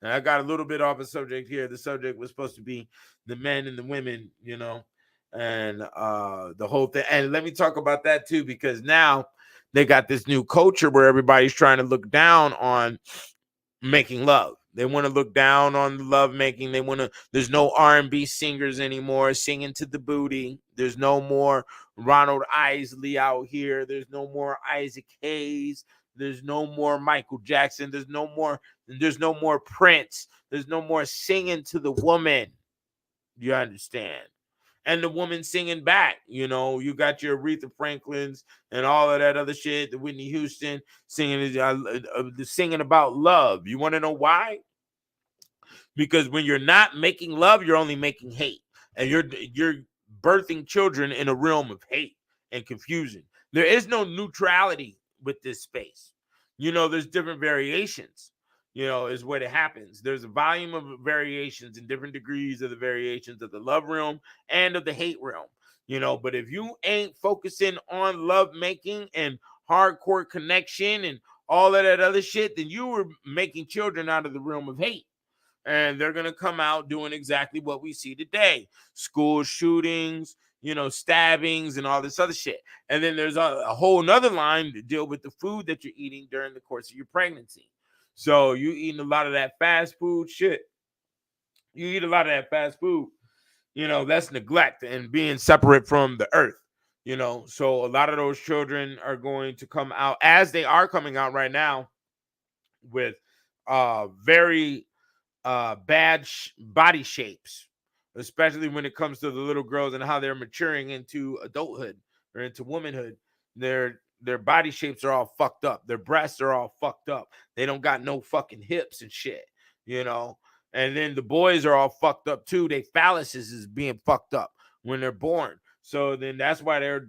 and I got a little bit off a subject here. The subject was supposed to be the men and the women, you know, and the whole thing. And let me talk about that too, because now they got this new culture where everybody's trying to look down on making love. They want to look down on the love making. There's no R&B singers anymore singing to the booty. There's no more Ronald Isley out here. There's no more Isaac Hayes. There's no more Michael Jackson. There's no more Prince. There's no more singing to the woman. You understand? And the woman singing back. You know, you got your Aretha Franklins and all of that other shit, the Whitney Houston singing about love. You want to know why? Because when you're not making love, you're only making hate, and you're birthing children in a realm of hate and confusion. There is no neutrality with this space. You know, there's different variations. You know, is what it happens. There's a volume of variations and different degrees of the variations of the love realm and of the hate realm. You know, but if you ain't focusing on love making and hardcore connection and all of that other shit, then you were making children out of the realm of hate. And they're going to come out doing exactly what we see today. School shootings, you know, stabbings and all this other shit. And then there's a whole nother line to deal with the food that you're eating during the course of your pregnancy. So you eating a lot of that fast food shit. You eat a lot of that fast food, you know, that's neglect and being separate from the earth, you know. So a lot of those children are going to come out, as they are coming out right now, with very bad body shapes, especially when it comes to the little girls and how they're maturing into adulthood or into womanhood. They're their body shapes are all fucked up. Their breasts are all fucked up. They don't got no fucking hips and shit, you know. And then the boys are all fucked up too. They phalluses is being fucked up when they're born. So then that's why they're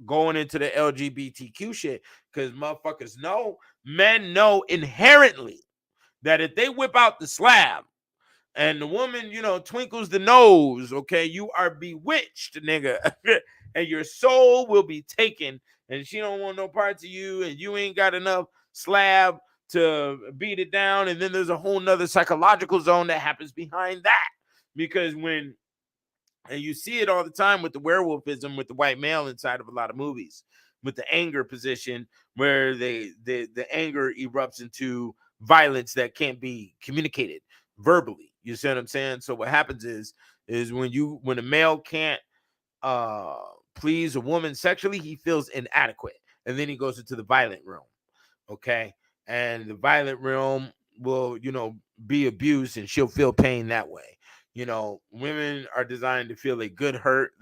going into the LGBTQ shit, because motherfuckers know, men know inherently that if they whip out the slab and the woman, you know, twinkles the nose, okay, you are bewitched, nigga. And your soul will be taken, and she don't want no parts of you, and you ain't got enough slab to beat it down. And then there's a whole nother psychological zone that happens behind that, because when, and you see it all the time with the werewolfism with the white male inside of a lot of movies, with the anger position where the anger erupts into violence that can't be communicated verbally. You see what I'm saying? So what happens is when a male can't please a woman sexually, he feels inadequate, and then he goes into the violent realm. Okay, and the violent realm will, you know, be abused, and she'll feel pain that way. You know, women are designed to feel a good hurt.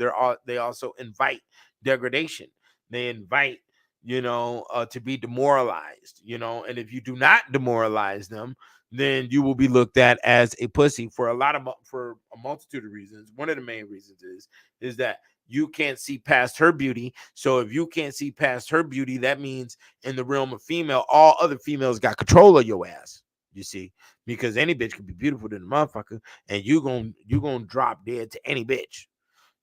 They also invite degradation. They invite, you know, to be demoralized, you know, and if you do not demoralize them, then you will be looked at as a pussy for a multitude of reasons. One of the main reasons is that you can't see past her beauty. So if you can't see past her beauty, that means in the realm of female, all other females got control of your ass. You see, because any bitch can be beautiful than a motherfucker, and you gonna drop dead to any bitch.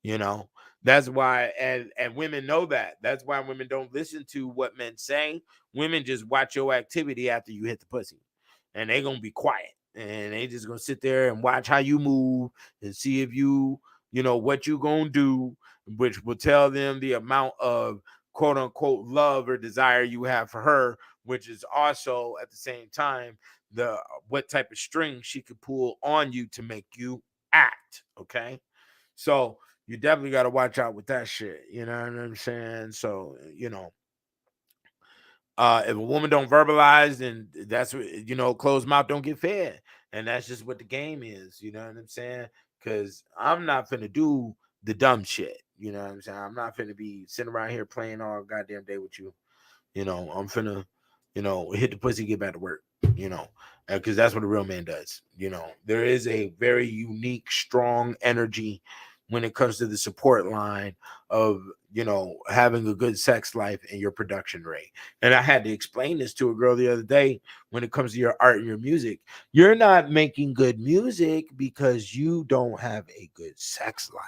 You know, that's why, and women know that. That's why women don't listen to what men say. Women just watch your activity after you hit the pussy, and they gonna be quiet, and they just gonna sit there and watch how you move and see if you know what you gonna do, which will tell them the amount of quote unquote love or desire you have for her, which is also at the same time the what type of string she could pull on you to make you act. Okay, so you definitely got to watch out with that shit. You know what I'm saying? So, you know, if a woman don't verbalize, then that's what, you know, closed mouth don't get fed. And that's just what the game is. You know what I'm saying? Because I'm not finna do the dumb shit. You know what I'm saying? I'm not finna be sitting around here playing all goddamn day with you. You know, I'm finna, you know, hit the pussy, get back to work, you know, because that's what a real man does. You know, there is a very unique, strong energy when it comes to the support line of, you know, having a good sex life and your production rate. And I had to explain this to a girl the other day. When it comes to your art and your music, you're not making good music because you don't have a good sex life.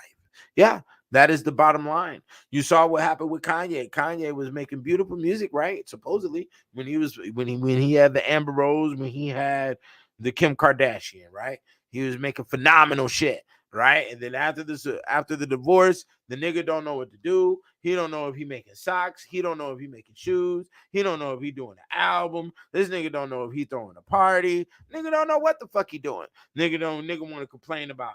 Yeah, that is the bottom line. You saw what happened with Kanye. Kanye was making beautiful music, right? Supposedly, when he had the Amber Rose, when he had the Kim Kardashian, right? He was making phenomenal shit, right? And then after the divorce, the nigga don't know what to do. He don't know if he making socks. He don't know if he making shoes. He don't know if he doing an album. This nigga don't know if he throwing a party. Nigga don't know what the fuck he doing. Nigga want to complain about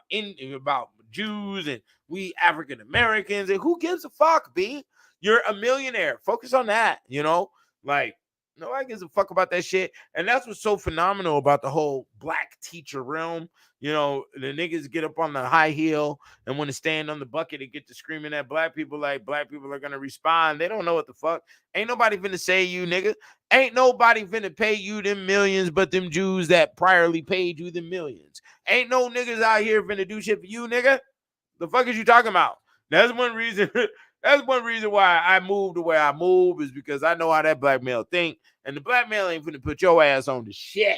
Jews and we African Americans, and who gives a fuck, B? You're a millionaire. Focus on that, you know? Like, nobody gives a fuck about that shit. And that's what's so phenomenal about the whole black teacher realm. You know, the niggas get up on the high heel and want to stand on the bucket and get to screaming at black people like black people are gonna respond. They don't know what the fuck. Ain't nobody finna say you, nigga. Ain't nobody finna pay you them millions but them Jews that priorly paid you the millions. Ain't no niggas out here finna do shit for you, nigga. The fuck is you talking about? That's one reason. That's one reason why I moved the way I move, is because I know how that black male think, and the black male ain't finna put your ass on the shit.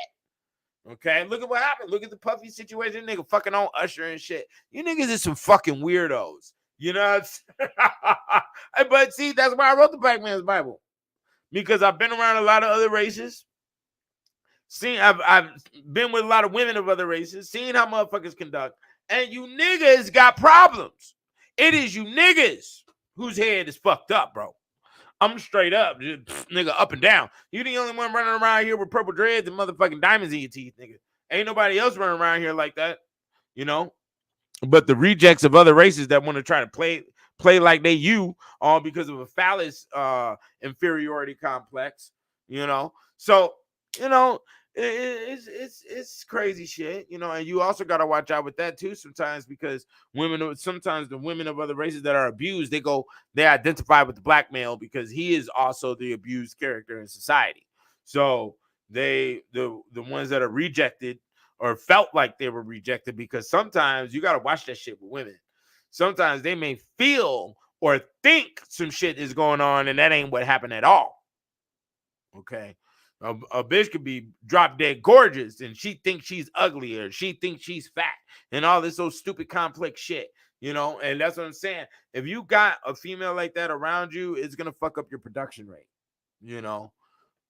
Okay, look at what happened. Look at the Puffy situation. Nigga fucking on Usher and shit. You niggas is some fucking weirdos. You know what I'm saying? But see, that's why I wrote the Black Man's Bible, because I've been around a lot of other races. I've been with a lot of women of other races, seen how motherfuckers conduct. And you niggas got problems. It is you niggas whose head is fucked up, bro. I'm straight up, just, nigga, up and down. You the only one running around here with purple dreads and motherfucking diamonds in your teeth, nigga. Ain't nobody else running around here like that, you know? But the rejects of other races that want to try to play like they you, all because of a phallus inferiority complex, you know? So, you know, It's crazy shit, you know. And you also got to watch out with that too sometimes, because sometimes the women of other races that are abused, they identify with the black male because he is also the abused character in society. So the ones that are rejected or felt like they were rejected, because sometimes you got to watch that shit with women. Sometimes they may feel or think some shit is going on, and that ain't what happened at all. Okay. A bitch could be drop dead gorgeous and she thinks she's ugly, or she thinks she's fat, and all this old stupid complex shit, you know. And that's what I'm saying. If you got a female like that around you, it's gonna fuck up your production rate, you know.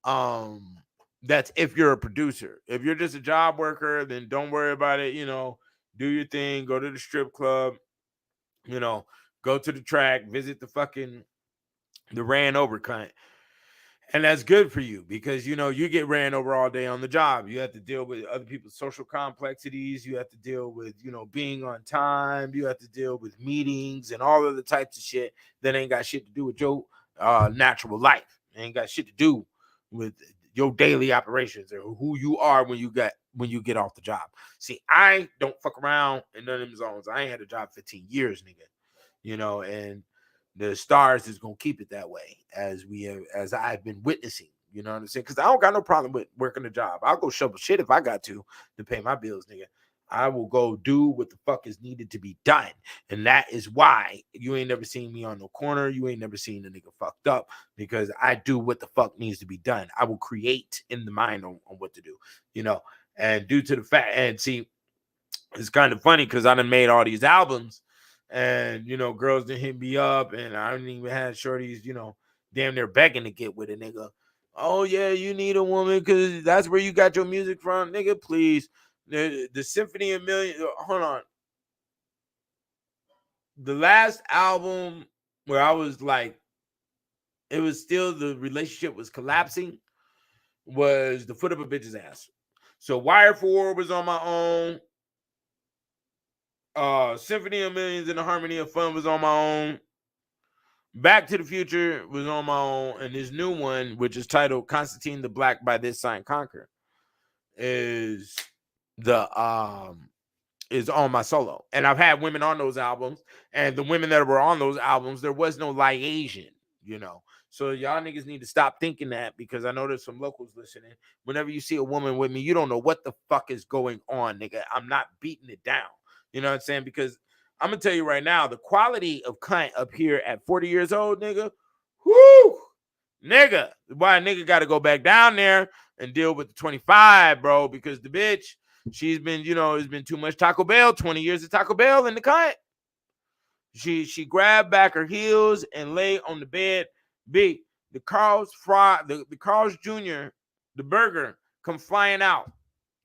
Um, that's if you're a producer. If you're just a job worker, then don't worry about it, you know. Do your thing, go to the strip club, you know, go to the track, visit the ran over cunt. And that's good for you, because you know you get ran over all day on the job. You have to deal with other people's social complexities. You have to deal with, you know, being on time. You have to deal with meetings and all of the types of shit that ain't got shit to do with your natural life. It ain't got shit to do with your daily operations or who you are when you get off the job. See, I don't fuck around in none of them zones. I ain't had a job 15 years, nigga. You know, and the stars is gonna keep it that way, as I've been witnessing. You know what I'm saying? Because I don't got no problem with working a job. I'll go shovel shit if I got to pay my bills, nigga. I will go do what the fuck is needed to be done. And that is why you ain't never seen me on no corner. You ain't never seen a nigga fucked up, because I do what the fuck needs to be done. I will create in the mind on what to do, you know. And due to the fact, and see, it's kind of funny because I done made all these albums, and you know, girls done hit me up, and I don't even have shorties, you know, damn near begging to get with a nigga. Oh yeah, you need a woman because that's where you got your music from, nigga. Please, the Symphony of Million. Hold on, the last album where I was like, it was still the relationship was collapsing, was The Foot of a Bitch's Ass. So Wire for War was on my own. Symphony of Millions and the Harmony of Fun was on my own. Back to the Future was on my own, and this new one, which is titled Constantine the Black by This Sign Conquer, is the is on my solo. And I've had women on those albums, and the women that were on those albums, there was no Asian, you know. So y'all niggas need to stop thinking that, because I know there's some locals listening. Whenever you see a woman with me, you don't know what the fuck is going on, nigga. I'm not beating it down. You know what I'm saying? Because I'm gonna tell you right now, the quality of cunt up here at 40 years old, nigga, whoo, nigga. Why a nigga got to go back down there and deal with the 25, bro? Because the bitch, she's been, you know, it's been too much Taco Bell, 20 years of Taco Bell in the cunt. She grabbed back her heels and lay on the bed. B, the Carl's Jr., the burger come flying out.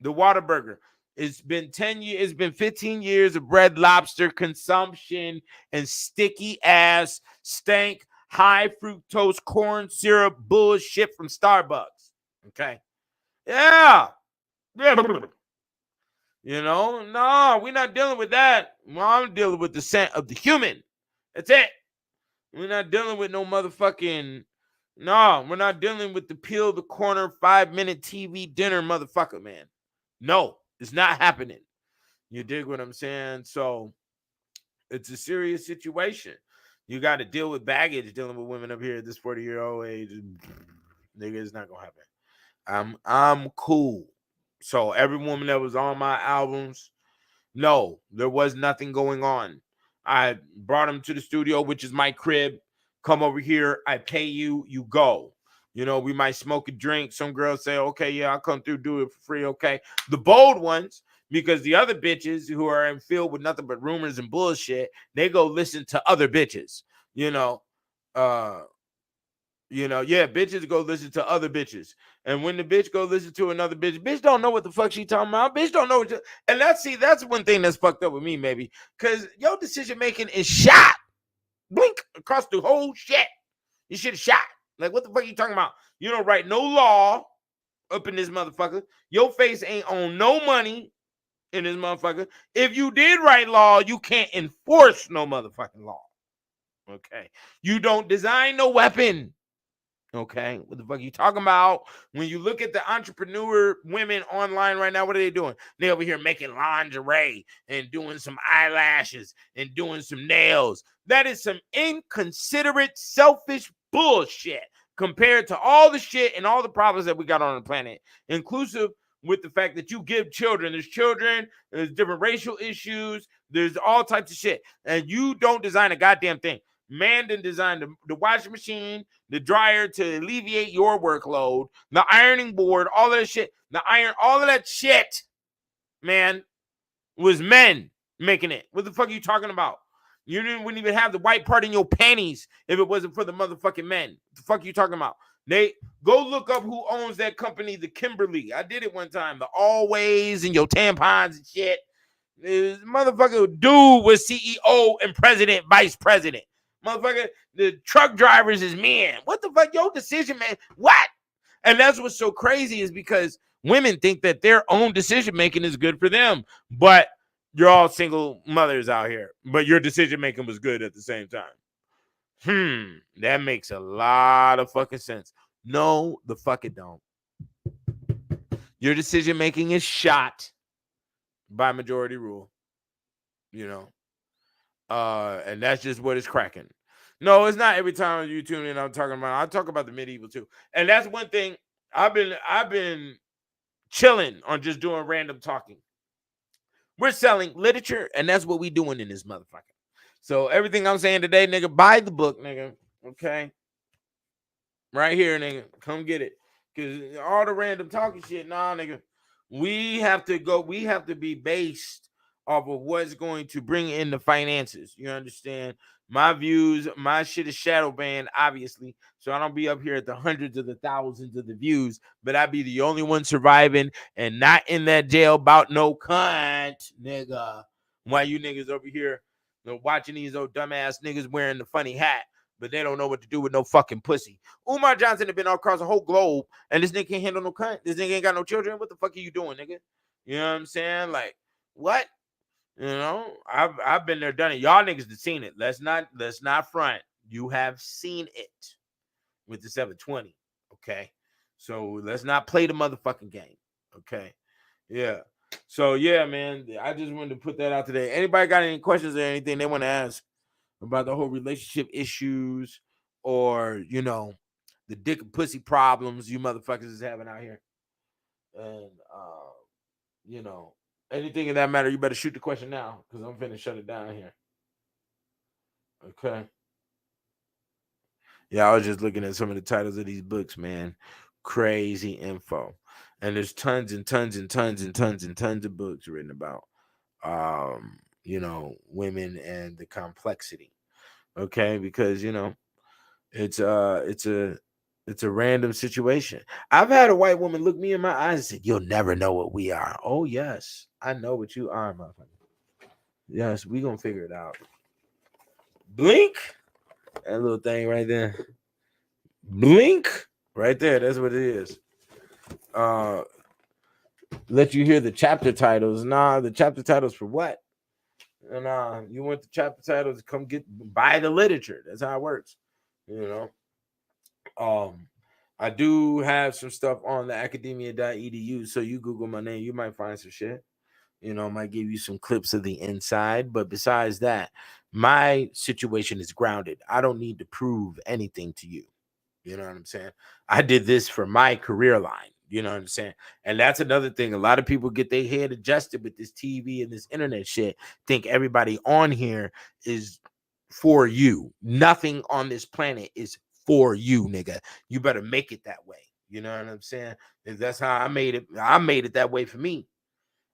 The water burger. It's been 10 years, it's been 15 years of Red Lobster consumption and sticky ass, stank, high fructose corn syrup bullshit from Starbucks. Okay. Yeah. You know, no, we're not dealing with that. Well, I'm dealing with the scent of the human. That's it. We're not dealing with no motherfucking. No, we're not dealing with the peel the corner 5-minute TV dinner motherfucker, man. No, it's not happening. You dig what I'm saying? So it's a serious situation. You got to deal with baggage dealing with women up here at this 40-year-old age. Nigga, it's not gonna happen. I'm cool. So every woman that was on my albums, no, there was nothing going on. I brought them to the studio, which is my crib. Come over here. I pay you. You go. You know, we might smoke a drink. Some girls say, okay, yeah, I'll come through, do it for free. Okay. The bold ones, because the other bitches who are filled with nothing but rumors and bullshit, they go listen to other bitches, you know. Yeah, bitches go listen to other bitches. And when the bitch go listen to another bitch don't know what the fuck she talking about. Bitch don't know and that's one thing that's fucked up with me, maybe. Because your decision making is shot. Blink across the whole shit. You should have shot. Like, what the fuck are you talking about? You don't write no law up in this motherfucker. Your face ain't on no money in this motherfucker. If you did write law, you can't enforce no motherfucking law. Okay. You don't design no weapon. Okay, what the fuck are you talking about? When you look at the entrepreneur women online right now, what are they doing? They over here making lingerie and doing some eyelashes and doing some nails. That is some inconsiderate, selfish bullshit compared to all the shit and all the problems that we got on the planet, inclusive with the fact that you give children. There's different racial issues, there's all types of shit, and you don't design a goddamn thing. Man didn't design the washing machine, the dryer to alleviate your workload, the ironing board, all of that shit, all of that shit, man, was men making it. What the fuck are you talking about? Wouldn't even have the white part in your panties if it wasn't for the motherfucking men. What the fuck are you talking about? They go look up who owns that company, the Kimberly. I did it one time. The Always and your tampons and shit. This motherfucker dude was CEO and president, vice president. Motherfucker, the truck drivers is men. What the fuck? Your decision, man. What? And that's what's so crazy is because women think that their own decision making is good for them. But you're all single mothers out here. But your decision making was good at the same time. That makes a lot of fucking sense. No, the fuck it don't. Your decision making is shot by majority rule. You know. And that's just what it's cracking. No, it's not every time you tune in. I talk about the medieval too. And that's one thing I've been chilling on, just doing random talking. We're selling literature, and that's what we doing in this motherfucker. So everything I'm saying today, nigga, buy the book, nigga. Okay. Right here, nigga. Come get it. Cause all the random talking shit, nah, nigga. We have to be based off of what's going to bring in the finances. You understand? My views, my shit is shadow banned, obviously. So I don't be up here at the hundreds of the thousands of the views, but I be the only one surviving and not in that jail about no cunt, nigga. Why you niggas over here watching these old dumbass niggas wearing the funny hat, but they don't know what to do with no fucking pussy. Umar Johnson have been all across the whole globe, and this nigga can't handle no cunt. This nigga ain't got no children. What the fuck are you doing, nigga? You know what I'm saying? Like, what? You know, I've been there, done it. Y'all niggas have seen it. Let's not front. You have seen it with the 720. Okay. So let's not play the motherfucking game. Okay. Yeah. So yeah, man. I just wanted to put that out today. Anybody got any questions or anything they want to ask about the whole relationship issues, or the dick and pussy problems you motherfuckers is having out here? And anything in that matter, you better shoot the question now, because I'm finna shut it down here. Okay. Yeah, I was just looking at some of the titles of these books, man. Crazy info. And there's tons and tons and tons and tons and tons of books written about women and the complexity. Okay, because it's a random situation. I've had a white woman look me in my eyes and said, "You'll never know what we are." Oh yes, I know what you are, motherfucker. Yes, we gonna figure it out. Blink, that little thing right there. Blink, right there. That's what it is. Let you hear the chapter titles. Nah, the chapter titles for what? And you want the chapter titles? Come buy the literature. That's how it works. I do have some stuff on the academia.edu. So you Google my name, you might find some shit. Might give you some clips of the inside. But besides that, my situation is grounded. I don't need to prove anything to you. You know what I'm saying? I did this for my career line. You know what I'm saying? And that's another thing. A lot of people get their head adjusted with this TV and this internet shit. Think everybody on here is for you. Nothing on this planet is for you, nigga. You better make it that way. You know what I'm saying? And that's how I made it. I made it that way for me.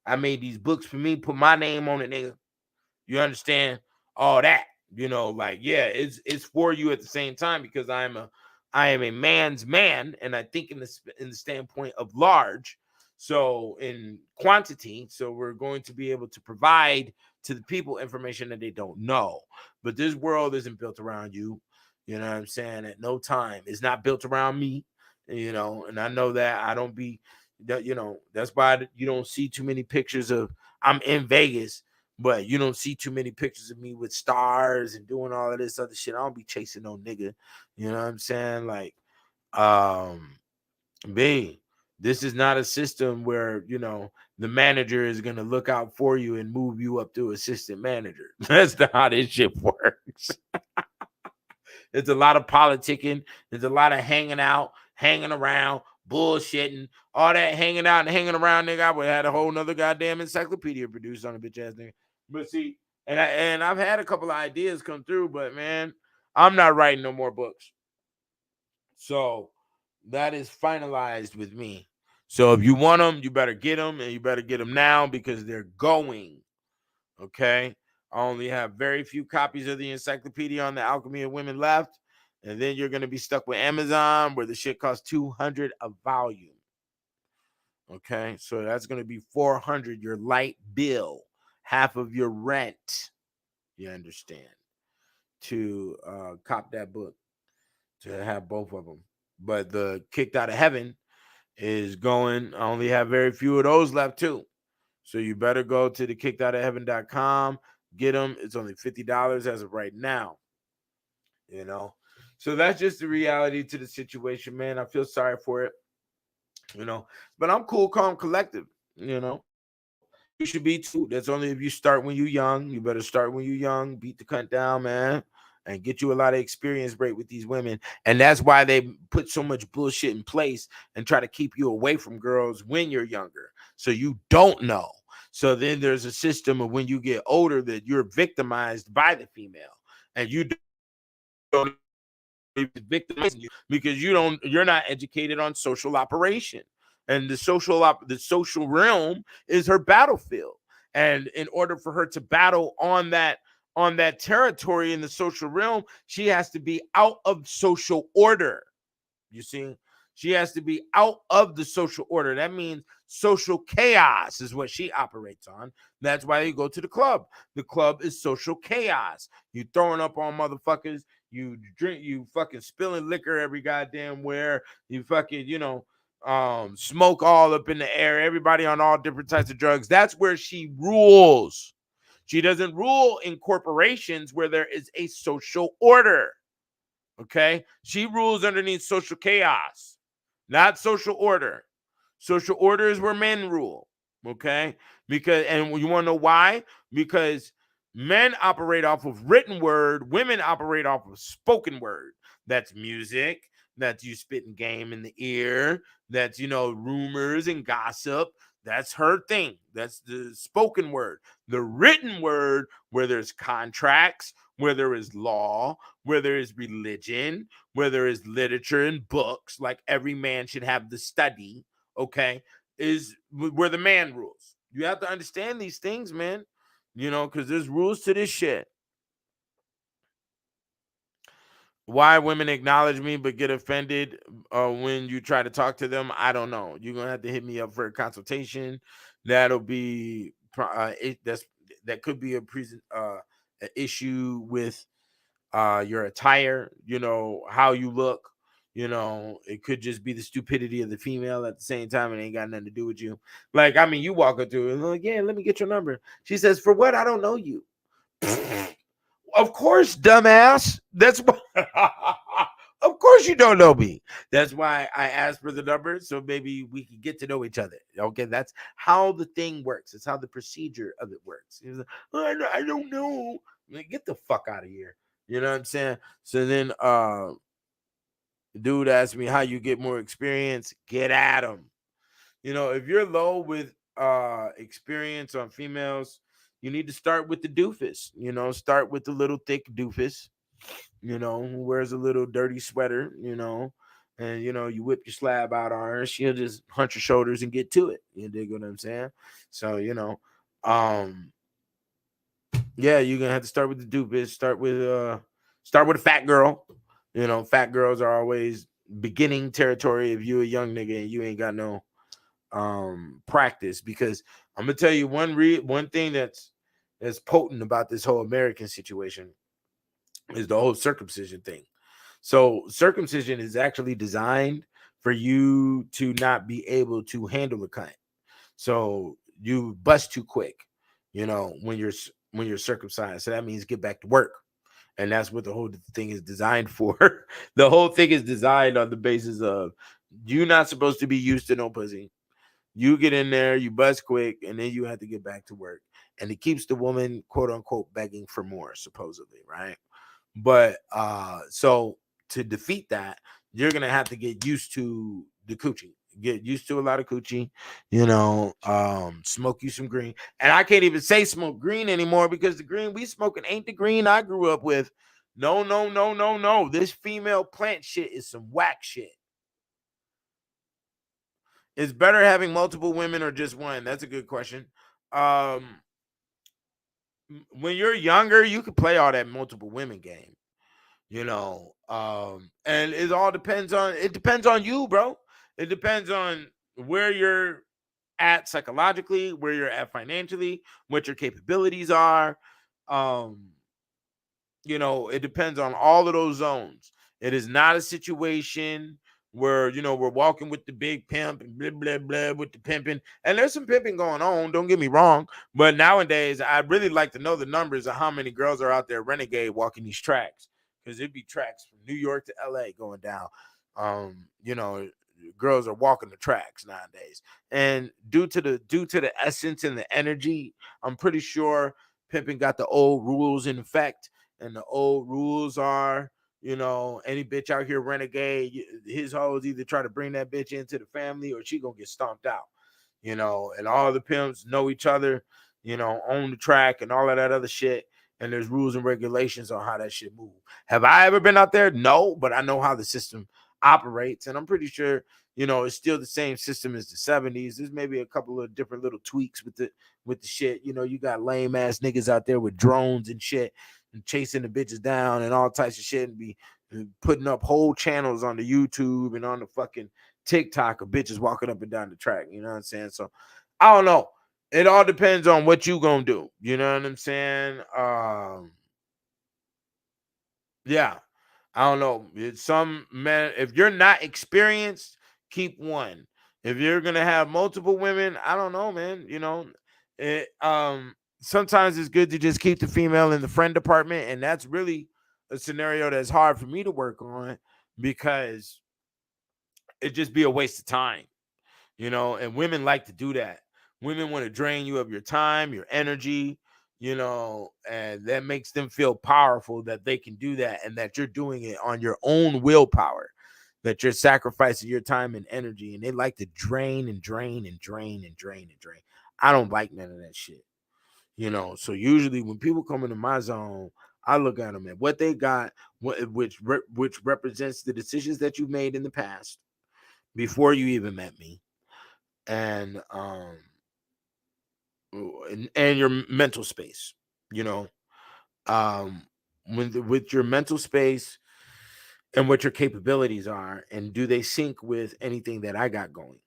I made these books for me, put my name on it, nigga. You understand? All that. It's for you at the same time, because I am a man's man, and I think in the standpoint of large, so in quantity. So we're going to be able to provide to the people information that they don't know. But this world isn't built around you. You know what I'm saying? At no time. It's not built around me. And I know that I don't be that. That's why you don't see too many pictures of I'm in Vegas. But you don't see too many pictures of me with stars and doing all of this other shit. I don't be chasing no nigga. You know what I'm saying? Like, B, this is not a system where, you know, the manager is going to look out for you and move you up to assistant manager. That's not how this shit works. It's a lot of politicking. There's a lot of hanging out, hanging around, bullshitting, all that hanging out and hanging around, nigga. I would have had a whole nother goddamn encyclopedia produced on a bitch ass nigga. But see, and I've had a couple of ideas come through, but man, I'm not writing no more books. So that is finalized with me. So if you want them, you better get them, and you better get them now because they're going. Okay. I only have very few copies of the encyclopedia on the Alchemy of Women left. And then you're going to be stuck with Amazon where the shit costs $200 a volume. Okay. So that's going to be $400, your light bill, half of your rent. You understand? To cop that book, to have both of them. But the Kicked Out of Heaven is going. I only have very few of those left too. So you better go to the kickedoutofheaven.com, get them. It's only $50 as of right now. You know, so that's just the reality to the situation, man. I feel sorry for it, you know, but I'm cool, calm, collective. You know, you should be too. That's only if you start when you're young. You better start when you're young, beat the cunt down, man, and get you a lot of experience break with these women. And that's why they put so much bullshit in place and try to keep you away from girls when you're younger, so you don't know. So then there's a system of when you get older that you're victimized by the female, and you don't victimizing you because you're not educated on social operation. And the social realm is her battlefield. And in order for her to battle on that territory in the social realm, she has to be out of social order. You see, she has to be out of the social order. That means social chaos is what she operates on. That's why you go to the club. The club is social chaos. You throwing up on motherfuckers. You drink. You fucking spilling liquor every goddamn where. You fucking, smoke all up in the air. Everybody on all different types of drugs. That's where she rules. She doesn't rule in corporations where there is a social order. Okay, she rules underneath social chaos, not social order. Social order is where men rule. Okay, and you want to know why? Because men operate off of written word, women operate off of spoken word. That's music. That's you spitting game in the ear. That's rumors and gossip. That's her thing. That's the spoken word. The written word, where there's contracts, where there is law, where there is religion, where there is literature and books, like every man should have the study, okay, is where the man rules. You have to understand these things, man, because there's rules to this shit. Why women acknowledge me but get offended when you try to talk to them, I don't know. You're gonna have to hit me up for a consultation. That'll be that could be an issue with your attire, how you look. It could just be the stupidity of the female at the same time. It ain't got nothing to do with you. Like, I mean, you walk her through and like, yeah, let me get your number. She says, for what? I don't know you. Of course, dumbass. That's why. Of course you don't know me. That's why I asked for the number, so maybe we can get to know each other. Okay, that's how the thing works. It's how the procedure of it works. Like, oh, I don't know. Like, get the fuck out of here. You know what I'm saying? So then dude asked me how you get more experience. Get at him. If you're low with experience on females, you need to start with the doofus. Start with the little thick doofus, who wears a little dirty sweater, and you whip your slab out on her, she'll just hunch her shoulders and get to it. You dig what I'm saying? So, yeah, you're gonna have to start with the doofus, start with a fat girl. Fat girls are always beginning territory if you a young nigga and you ain't got no practice, because I'm gonna tell you one thing that's potent about this whole American situation is the whole circumcision thing. So circumcision is actually designed for you to not be able to handle a cunt. So you bust too quick, when you're circumcised. So that means get back to work. And that's what the whole thing is designed for. The whole thing is designed on the basis of you're not supposed to be used to no pussy. You get in there, you bust quick, and then you have to get back to work. And it keeps the woman, quote unquote, begging for more, supposedly, right? But so to defeat that, you're gonna have to get used to the coochie. Get used to a lot of coochie, smoke you some green. And I can't even say smoke green anymore because the green we smoking ain't the green I grew up with. No, no, no, no, no. This female plant shit is some whack shit. Is better having multiple women or just one? That's a good question. Um, when you're younger, you can play all that multiple women game, and it depends on you, bro. It depends on where you're at psychologically, where you're at financially, what your capabilities are. Um, it depends on all of those zones. It is not a situation where we're walking with the big pimp and blah blah blah with the pimping. And there's some pimping going on, don't get me wrong, but nowadays I'd really like to know the numbers of how many girls are out there renegade walking these tracks, because it'd be tracks from New York to LA going down. Girls are walking the tracks nowadays, and due to the essence and the energy, I'm pretty sure pimping got the old rules in effect. And the old rules are, any bitch out here renegade, his hoes either try to bring that bitch into the family or she gonna get stomped out. And all the pimps know each other, own the track and all of that other shit. And there's rules and regulations on how that shit move. Have I ever been out there? No, but I know how the system operates, and I'm pretty sure it's still the same system as the 70s. There's maybe a couple of different little tweaks with the shit. You got lame ass niggas out there with drones and shit and chasing the bitches down and all types of shit, and be putting up whole channels on the YouTube and on the fucking TikTok of bitches walking up and down the track. You know what I'm saying? So I don't know. It all depends on what you gonna do. You know what I'm saying? Yeah. I don't know. Some men, if you're not experienced, keep one. If you're gonna have multiple women, I don't know, man. Sometimes it's good to just keep the female in the friend department, and that's really a scenario that's hard for me to work on because it'd just be a waste of time. And women like to do that. Women want to drain you of your time, your energy, and that makes them feel powerful that they can do that and that you're doing it on your own willpower, that you're sacrificing your time and energy, and they like to drain and drain and drain and drain and drain. I don't like none of that shit. So usually when people come into my zone, I look at them and what they got, which represents the decisions that you made in the past before you even met me, and your mental space, with your mental space and what your capabilities are, and do they sync with anything that I got going.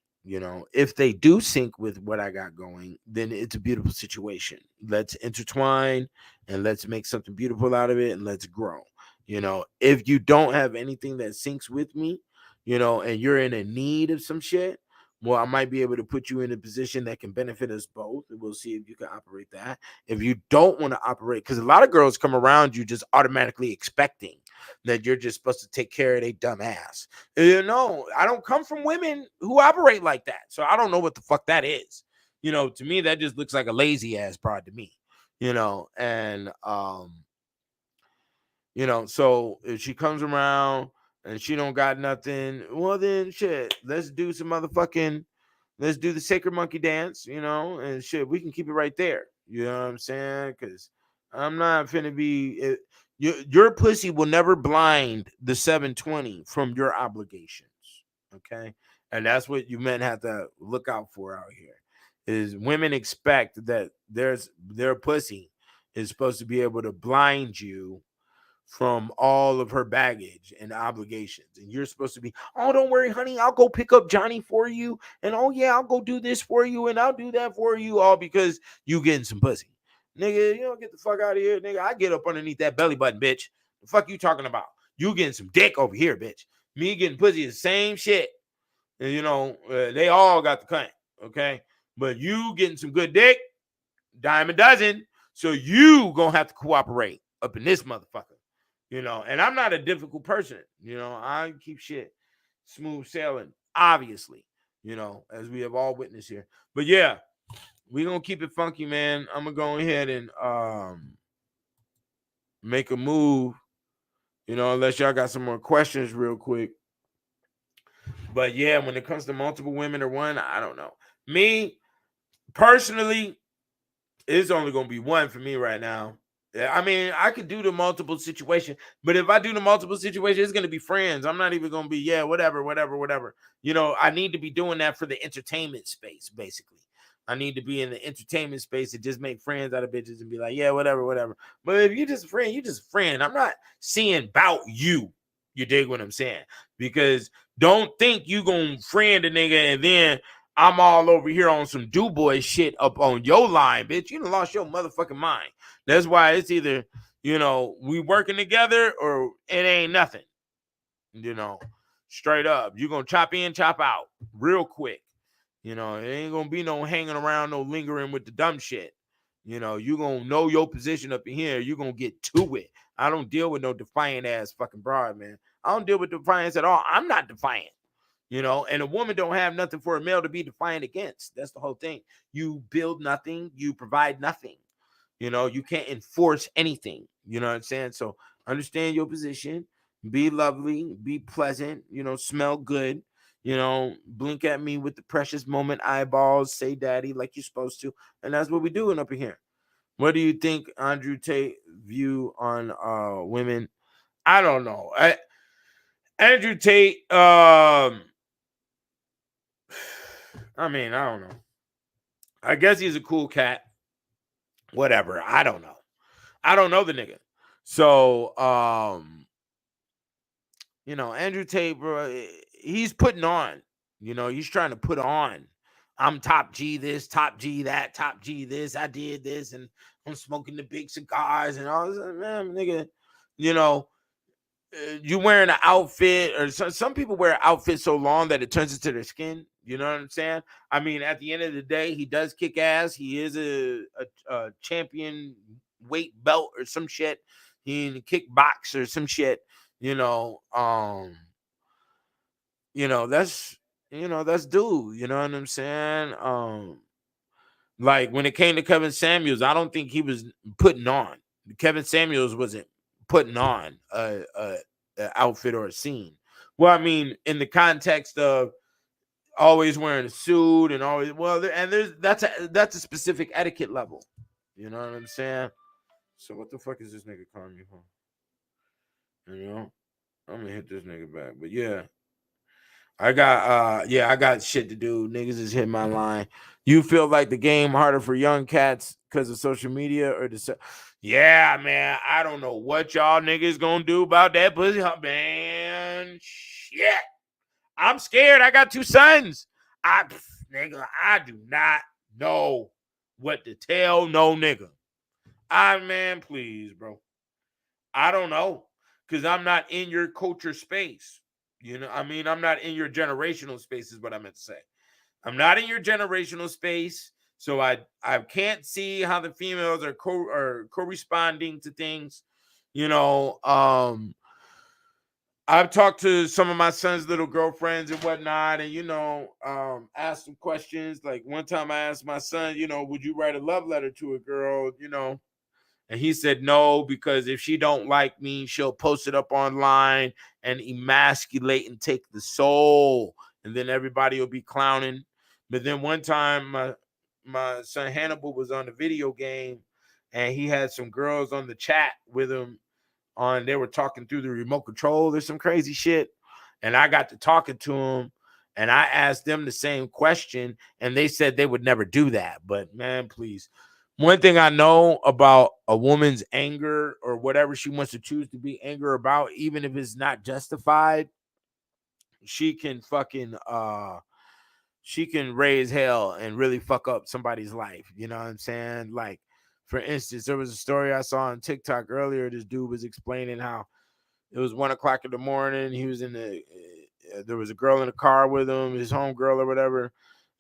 If they do sync with what I got going, then it's a beautiful situation. Let's intertwine and let's make something beautiful out of it, and let's grow. If you don't have anything that syncs with me, and you're in a need of some shit, well, I might be able to put you in a position that can benefit us both. And we'll see if you can operate that. If you don't want to operate, because a lot of girls come around you just automatically expecting that you're just supposed to take care of their dumb ass. I don't come from women who operate like that. So I don't know what the fuck that is. To me, that just looks like a lazy ass broad to me. And so if she comes around and she don't got nothing, well then shit, let's do the sacred monkey dance, and shit, we can keep it right there. You know what I'm saying? Because I'm not finna be your pussy will never blind the 720 from your obligations. Okay. And that's what you men have to look out for out here. Is women expect that their pussy is supposed to be able to blind you from all of her baggage and obligations. And you're supposed to be, oh, don't worry, honey, I'll go pick up Johnny for you. And oh, yeah, I'll go do this for you. And I'll do that for you, all because you getting some pussy. Nigga, you don't get the fuck out of here, nigga. I get up underneath that belly button, bitch. The fuck you talking about? You getting some dick over here, bitch. Me getting pussy is the same shit. And, they all got the cunt, okay? But you getting some good dick, dime a dozen. So you gonna have to cooperate up in this motherfucker. you know, and I'm not a difficult person, you know, I keep shit smooth sailing, obviously, you know, as we have all witnessed here. But yeah, we gonna keep it funky, man. I'm gonna go ahead and make a move, you know, unless y'all got some more questions real quick. But yeah, when it comes to multiple women or one, I don't know. Me personally, it's only gonna be one for me right now. I mean, I could do the multiple situation, but if I do the multiple situation, it's gonna be friends. I'm not even gonna be, yeah, whatever. You know, I need to be doing that for the entertainment space, basically. I need to be in the entertainment space and just make friends out of bitches and be like, yeah, whatever. But if you're just a friend, you're just a friend. I'm not seeing about you. You dig what I'm saying? Because don't think you gonna friend a nigga and then I'm all over here on some do boy shit up on your line, bitch. You done lost your motherfucking mind. That's why it's either, you know, we working together or it ain't nothing. You know, straight up. You gonna chop in, chop out real quick. You know, it ain't gonna be no hanging around, no lingering with the dumb shit. You know, you gonna know your position up in here. You gonna get to it. I don't deal with no defiant ass fucking broad, man. I don't deal with defiance at all. I'm not defiant. You know, and a woman don't have nothing for a male to be defiant against. That's the whole thing. You build nothing, you provide nothing. You know, you can't enforce anything. You know what I'm saying? So understand your position, be lovely, be pleasant, you know, smell good, you know, blink at me with the precious moment eyeballs, say daddy like you're supposed to. And that's what we're doing up in here. What do you think Andrew Tate view on women? I don't know. Andrew Tate, I mean, I don't know. I guess he's a cool cat. Whatever. I don't know. I don't know the nigga. So, you know, Andrew Tate, bro, he's putting on. You know, he's trying to put on. I'm top G this, top G that, top G this. I did this, and I'm smoking the big cigars and all this. Man, nigga, you know, you wearing an outfit, or some people wear an outfit so long that it turns into their skin. You know what I'm saying? I mean, at the end of the day, he does kick ass. He is a champion weight belt or some shit. He in kickbox or some shit. You know, that's that's dude. You know what I'm saying? Like when it came to Kevin Samuels, I don't think he was putting on. Kevin Samuels wasn't putting on a outfit or a scene. Well, I mean, in the context of always wearing a suit and always that's a specific etiquette level. You know what I'm saying? So what the fuck is this nigga calling me for? You know, I'm gonna hit this nigga back. But yeah, I got shit to do. Niggas is hitting my line. You feel like the game harder for young cats because of social media or the yeah, man. I don't know what y'all niggas gonna do about that pussy, man. Shit. I'm scared. I got 2 sons. Nigga, I do not know what to tell no nigga. Man, please, bro. I don't know. Because I'm not in your culture space. You know, I mean, I'm not in your generational space, is what I meant to say. I'm not in your generational space. So I can't see how the females are corresponding to things. You know, I've talked to some of my son's little girlfriends and whatnot, and asked them questions. Like one time I asked my son, would you write a love letter to a girl, and he said no, because if she don't like me, she'll post it up online and emasculate and take the soul, and then everybody will be clowning. But then one time my son Hannibal was on a video game, and he had some girls on the chat with him. They were talking through the remote control. There's some crazy shit. And I got to talking to them, and I asked them the same question, and they said they would never do that. But man, please. One thing I know about a woman's anger or whatever she wants to choose to be angry about, even if it's not justified, she can raise hell and really fuck up somebody's life. You know what I'm saying? Like, for instance, there was a story I saw on TikTok earlier. This dude was explaining how it was 1:00 in the morning. He was there was a girl in the car with him, his homegirl or whatever.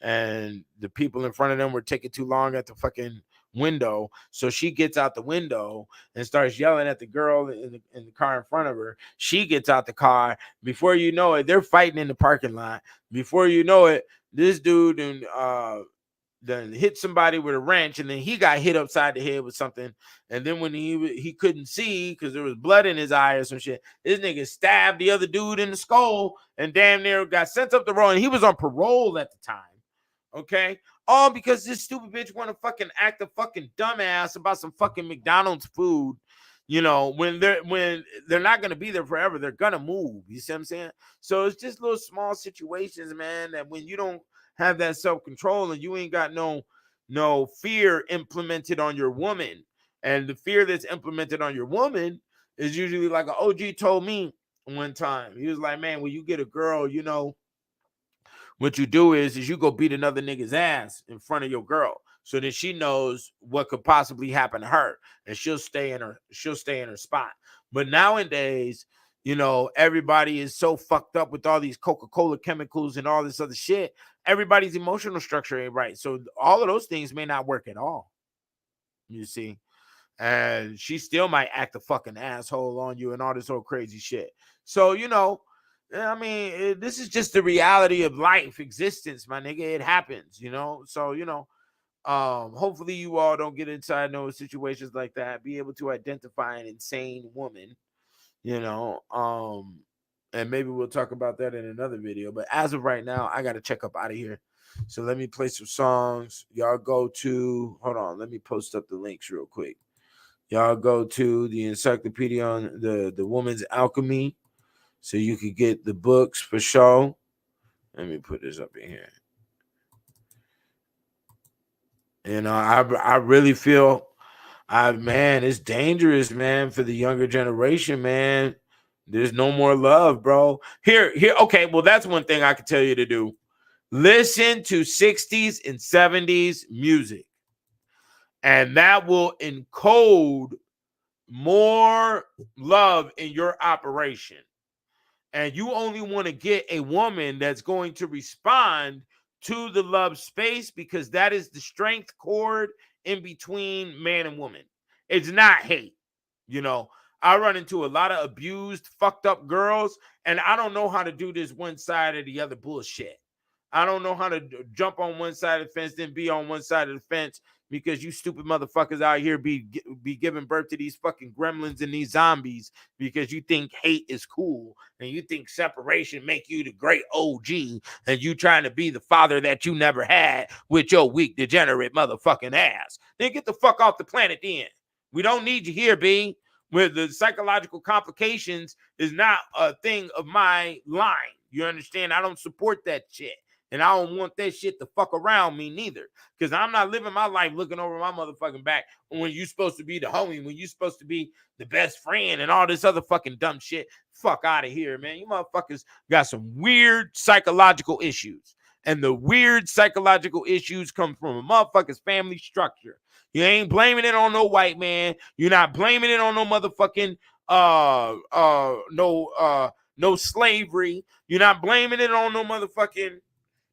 And the people in front of them were taking too long at the fucking window. So she gets out the window and starts yelling at the girl in the car in front of her. She gets out the car. Before you know it, they're fighting in the parking lot. Before you know it, this dude then hit somebody with a wrench, and then he got hit upside the head with something. And then when he couldn't see because there was blood in his eye or some shit, this nigga stabbed the other dude in the skull and damn near got sent up the road. And he was on parole at the time. Okay, all because this stupid bitch want to fucking act a fucking dumbass about some fucking McDonald's food. You know, when they're not gonna be there forever, they're gonna move. You see what I'm saying? So it's just little small situations, man, that when you don't have that self-control and you ain't got no fear implemented on your woman, and the fear that's implemented on your woman is usually like an OG told me one time. He was like, man, when you get a girl, you know, what you do is you go beat another nigga's ass in front of your girl, so that she knows what could possibly happen to her, and she'll stay in her spot. But nowadays, you know, everybody is so fucked up with all these Coca-Cola chemicals and all this other shit. Everybody's emotional structure ain't right, so all of those things may not work at all. You see, and she still might act a fucking asshole on you and all this old crazy shit. So, you know, I mean, this is just the reality of life, existence, my nigga. It happens, you know. So, you know, hopefully you all don't get inside those situations like that. Be able to identify an insane woman, you know. And maybe we'll talk about that in another video. But as of right now, I gotta check up out of here. So let me play some songs. Y'all go to, hold on, let me post up the links real quick. Y'all go to the Encyclopedia on the Woman's Alchemy, so you could get the books for sure. Let me put this up in here. You know, I really feel, man, it's dangerous, man, for the younger generation, man. There's no more love, bro. Here. Okay, well, that's one thing I can tell you to do. Listen to 60s and 70s music, and that will encode more love in your operation. And you only want to get a woman that's going to respond to the love space, because that is the strength cord in between man and woman. It's not hate. You know, I run into a lot of abused, fucked up girls, and I don't know how to do this one side or the other bullshit. I don't know how to jump on one side of the fence, then be on one side of the fence, because you stupid motherfuckers out here be giving birth to these fucking gremlins and these zombies because you think hate is cool and you think separation make you the great OG, and you trying to be the father that you never had with your weak, degenerate motherfucking ass. Then get the fuck off the planet then. We don't need you here, B. Where the psychological complications is not a thing of my line. You understand? I don't support that shit. And I don't want that shit to fuck around me neither. Because I'm not living my life looking over my motherfucking back when you're supposed to be the homie, when you're supposed to be the best friend and all this other fucking dumb shit. Fuck out of here, man. You motherfuckers got some weird psychological issues. And the weird psychological issues come from a motherfucker's family structure. You ain't blaming it on no white man. You're not blaming it on no motherfucking no slavery. You're not blaming it on no motherfucking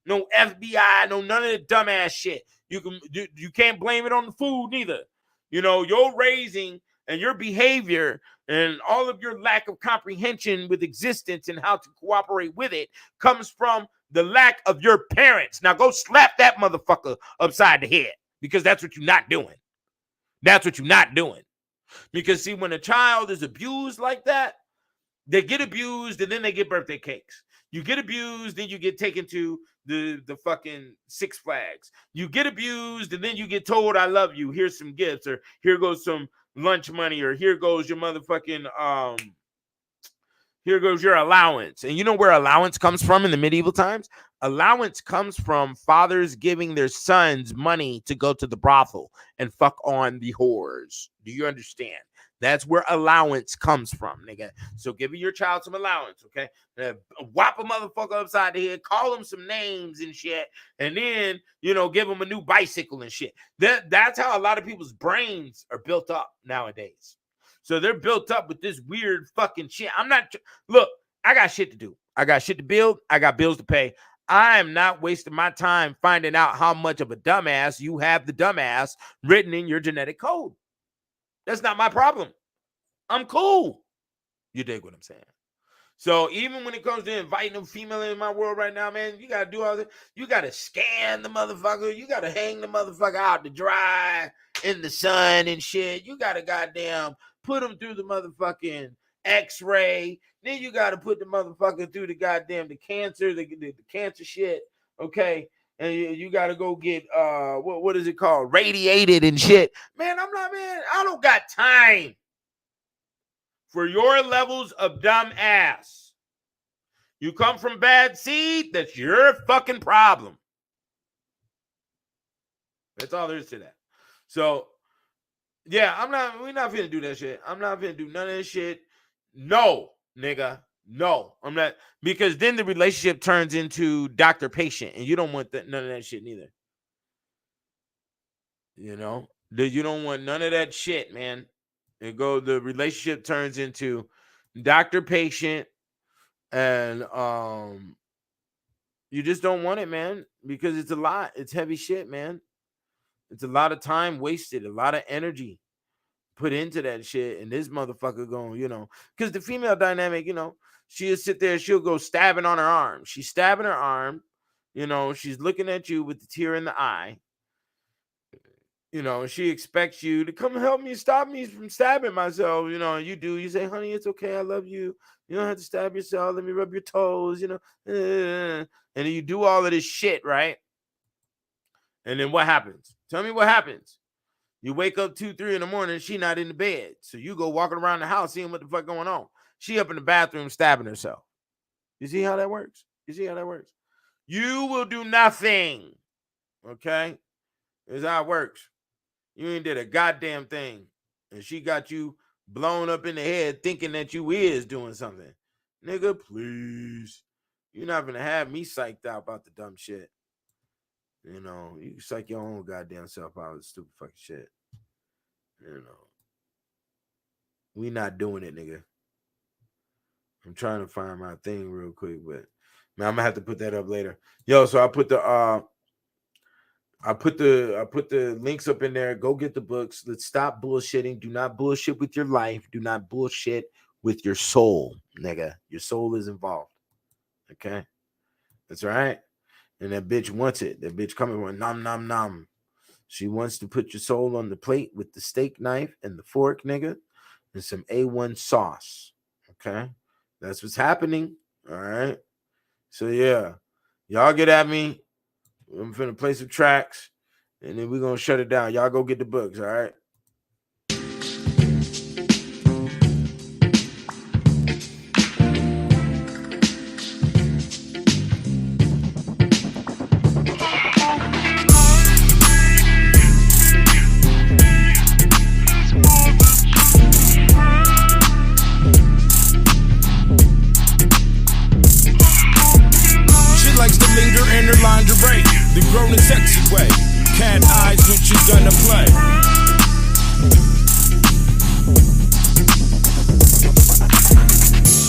no FBI, no none of the dumbass shit. You can't blame it on the food neither. You know, your raising and your behavior and all of your lack of comprehension with existence and how to cooperate with it comes from the lack of your parents. Now go slap that motherfucker upside the head, because that's what you're not doing. That's what you're not doing. Because see, when a child is abused like that, they get abused and then they get birthday cakes. You get abused, then you get taken to the fucking Six Flags. You get abused, and then you get told, I love you. Here's some gifts, or here goes some lunch money, or here goes your motherfucking, here goes your allowance. And you know where allowance comes from in the medieval times? Allowance comes from fathers giving their sons money to go to the brothel and fuck on the whores. Do you understand? That's where allowance comes from, nigga. So give your child some allowance, okay? Whop a motherfucker upside the head, call him some names and shit, and then, you know, give him a new bicycle and shit. That's how a lot of people's brains are built up nowadays. So they're built up with this weird fucking shit. Look, I got shit to do. I got shit to build. I got bills to pay. I am not wasting my time finding out how much of a dumbass you have the dumbass written in your genetic code. That's not my problem. I'm cool. You dig what I'm saying? So even when it comes to inviting a female in my world right now, man, you got to do all this. You got to scan the motherfucker. You got to hang the motherfucker out to dry in the sun and shit. You got to goddamn put them through the motherfucking X-ray. Then you got to put the motherfucker through the goddamn the cancer shit. Okay. And you got to go get, what is it called? Radiated and shit. Man, I don't got time for your levels of dumb ass. You come from bad seed, that's your fucking problem. That's all there is to that. So, yeah, we're not finna do that shit. I'm not finna do none of this shit. No, nigga. No, I'm not, because then the relationship turns into doctor-patient, and you don't want none of that shit neither. You know? You don't want none of that shit, man. The relationship turns into doctor-patient, and you just don't want it, man, because it's a lot. It's heavy shit, man. It's a lot of time wasted, a lot of energy put into that shit, and this motherfucker going, because the female dynamic, she'll sit there, she'll go stabbing on her arm. She's stabbing her arm, she's looking at you with the tear in the eye. She expects you to come help me, stop me from stabbing myself. You do. You say, honey, it's okay. I love you. You don't have to stab yourself. Let me rub your toes, and then you do all of this shit, right? And then what happens? Tell me what happens. You wake up 2, 3 in the morning, she not in the bed. So you go walking around the house, seeing what the fuck going on. She up in the bathroom stabbing herself. You see how that works? You will do nothing. Okay? That's how it works. You ain't did a goddamn thing. And she got you blown up in the head thinking that you is doing something. Nigga, please. You're not gonna have me psyched out about the dumb shit. You psych your own goddamn self out with stupid fucking shit. We not doing it, nigga. I'm trying to find my thing real quick, but man, I'm gonna have to put that up later. Yo, so I put the links up in there. Go get the books. Let's stop bullshitting. Do not bullshit with your life. Do not bullshit with your soul, nigga. Your soul is involved. Okay? That's right. And that bitch wants it. That bitch coming with nom nom nom. She wants to put your soul on the plate with the steak knife and the fork, nigga, and some A1 sauce. Okay? That's what's happening. All right? So yeah. Y'all get at me. I'm finna play some tracks, and then we're gonna shut it down. Y'all go get the books, all right? Lingerie, the grown and sexy way. Cat eyes when she's gonna play.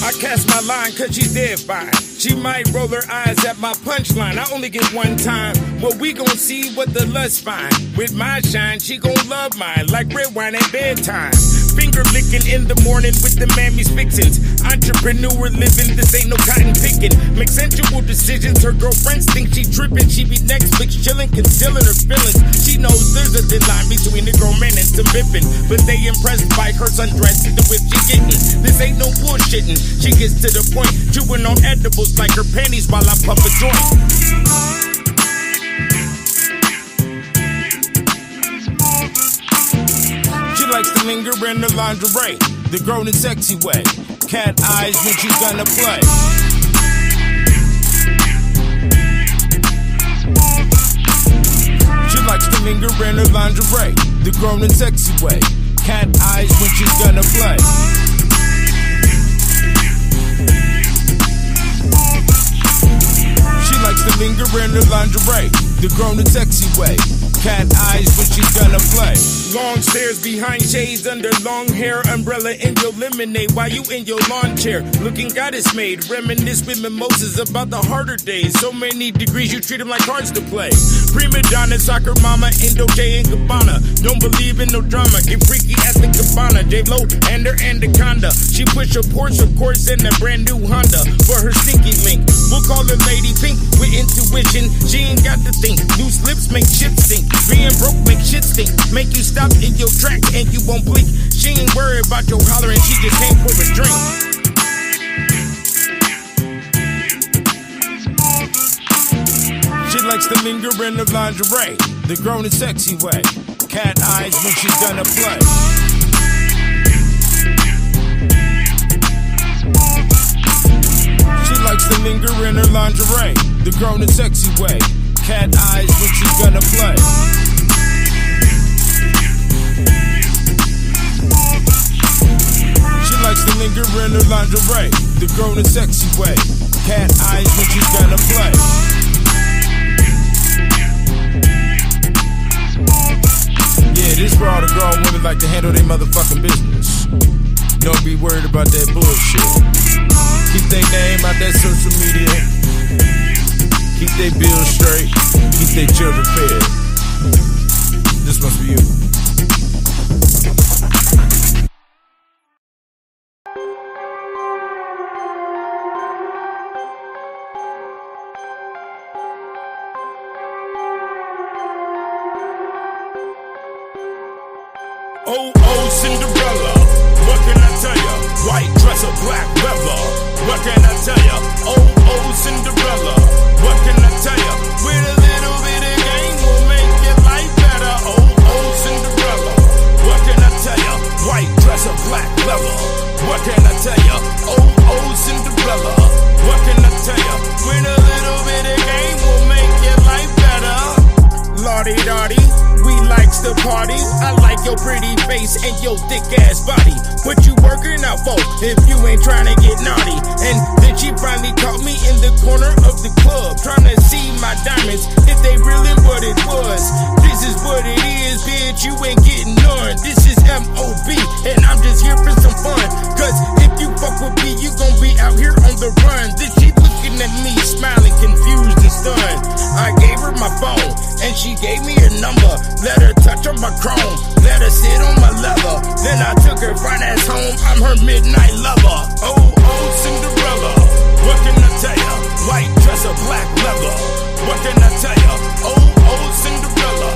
I cast my line cause she's dead fine. She might roll her eyes at my punchline. I only get one time. Well, we gon' see what the lust find. With my shine, she gon' love mine like red wine at bedtime. Finger licking in the morning with the mammy's fixins. Entrepreneur living, this ain't no cotton picking. Make sensual decisions, her girlfriends think she tripping. She be Netflix chilling, concealing her feelings. She knows there's a thin line between the grown man and some bipping. But they impressed by her sundress, the whip she getting. This ain't no bullshitting. She gets to the point, chewing on edibles like her panties while I puff a joint. She likes to linger in the lingerie, the grown and sexy way. Cat eyes when she's gonna play. She likes to linger in her lingerie, the grown and sexy way. Cat eyes when she's gonna play. She likes to linger in her lingerie, the grown and sexy way. cat eyes when she gonna play. Long stairs behind shades under long hair, umbrella in your lemonade while you in your lawn chair. Looking goddess made, reminisce with mimosas about the harder days. So many degrees you treat them like cards to play. Prima donna, soccer mama, Indo J and Gabbana. Don't believe in no drama, get freaky at the Cabana. J-Lo and her anaconda. She push her Porsche, of course, in a brand new Honda for her stinky link. We'll call her Lady Pink with intuition. She ain't got to think. Loose lips make shit stink. Being broke make shit stink. Make you stop in your track and you won't blink. She ain't worried about your hollering. She just came for a drink. She likes to linger in her lingerie, the grown and sexy way. Cat eyes when she's gonna play. She likes to linger in her lingerie, the grown and sexy way. Cat eyes when she's gonna play. She likes to linger in her lingerie, the grown and sexy way. Cat eyes when she's gonna play. Yeah, this for all the grown women like to handle their motherfucking business. Don't be worried about that bullshit. Keep their name out that social media. Keep their bills straight. Keep their children fed. This one's for you. Oh, oh, Cinderella, what can I tell ya? White dress or black leather, what can I tell ya? Oh, oh, Cinderella, what can I tell ya? With a little bit of game, we'll make your life better. Oh, oh, Cinderella, what can I tell ya? White dress or black leather, what can I tell ya? Oh, oh, Cinderella, what can I tell ya? With a little bit of game, we'll make your life better. Lottie-dottie, we likes to party. I like your pretty face and your thick ass body. What you working out for if you ain't trying to get naughty? And then she finally caught me in the corner of the club, trying to see my diamonds, if they really what it was. This is what it is, bitch, you ain't getting none. This is M.O.B. and I'm just here for some fun. Cause if you fuck with me, you gon' be out here on the run. Then she looking at me, smiling, confused and stunned. I gave her my phone and she gave me her number. Let her touch on my chrome, let her sit on my leather. Then I took her fine ass home, I'm her midnight lover. Oh, oh, Cinderella, what can I tell ya? White dress or black leather, what can I tell ya? Oh, oh, Cinderella,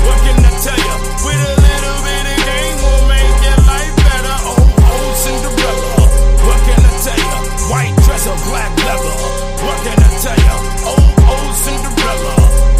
what can I tell ya? With a little bit of game, we'll make your life better. Oh, oh, Cinderella, what can I tell ya? White dress or black leather, what can I tell ya? Oh, oh, Cinderella,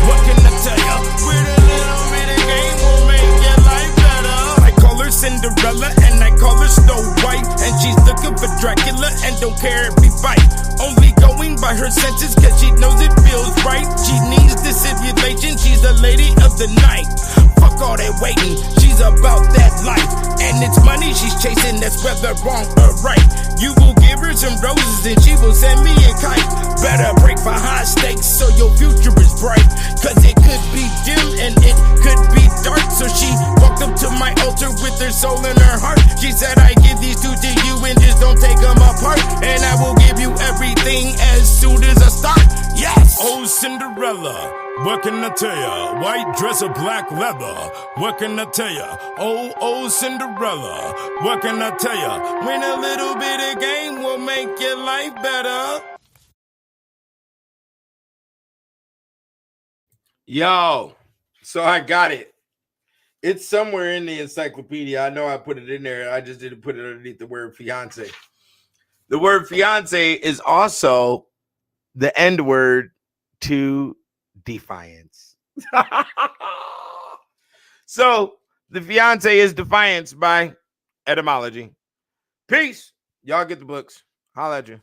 what can I tell ya? With a little bit of game, we'll make your life better. I call her Cinderella and I call her Snow White, and she's looking for Dracula and don't care if we fight. Only going by her senses cause she knows it feels right. She needs the simulation, she's the lady of the night. Fuck all that waiting, she's about that life. And it's money she's chasing, that's whether wrong or right. You will give her some roses and she will send me a kite. Better break for high stakes so your future is bright. Cause it could be dim and it could be dark. So she walked up to my altar with her soul in her heart. She said, I give these two to you and just don't take them apart. And I will give you everything as soon as I start. Yes! Oh, Cinderella, what can I tell ya? White dress or black leather, what can I tell ya? Oh, oh, Cinderella, what can I tell ya? Win a little bit of game will make your life better. Yo, so I got it. It's somewhere in the encyclopedia. I know I put it in there. I just didn't put it underneath the word fiance. The word fiance is also the end word to defiance. So the fiance is defiance by etymology. Peace. Y'all get the books. Holla at you.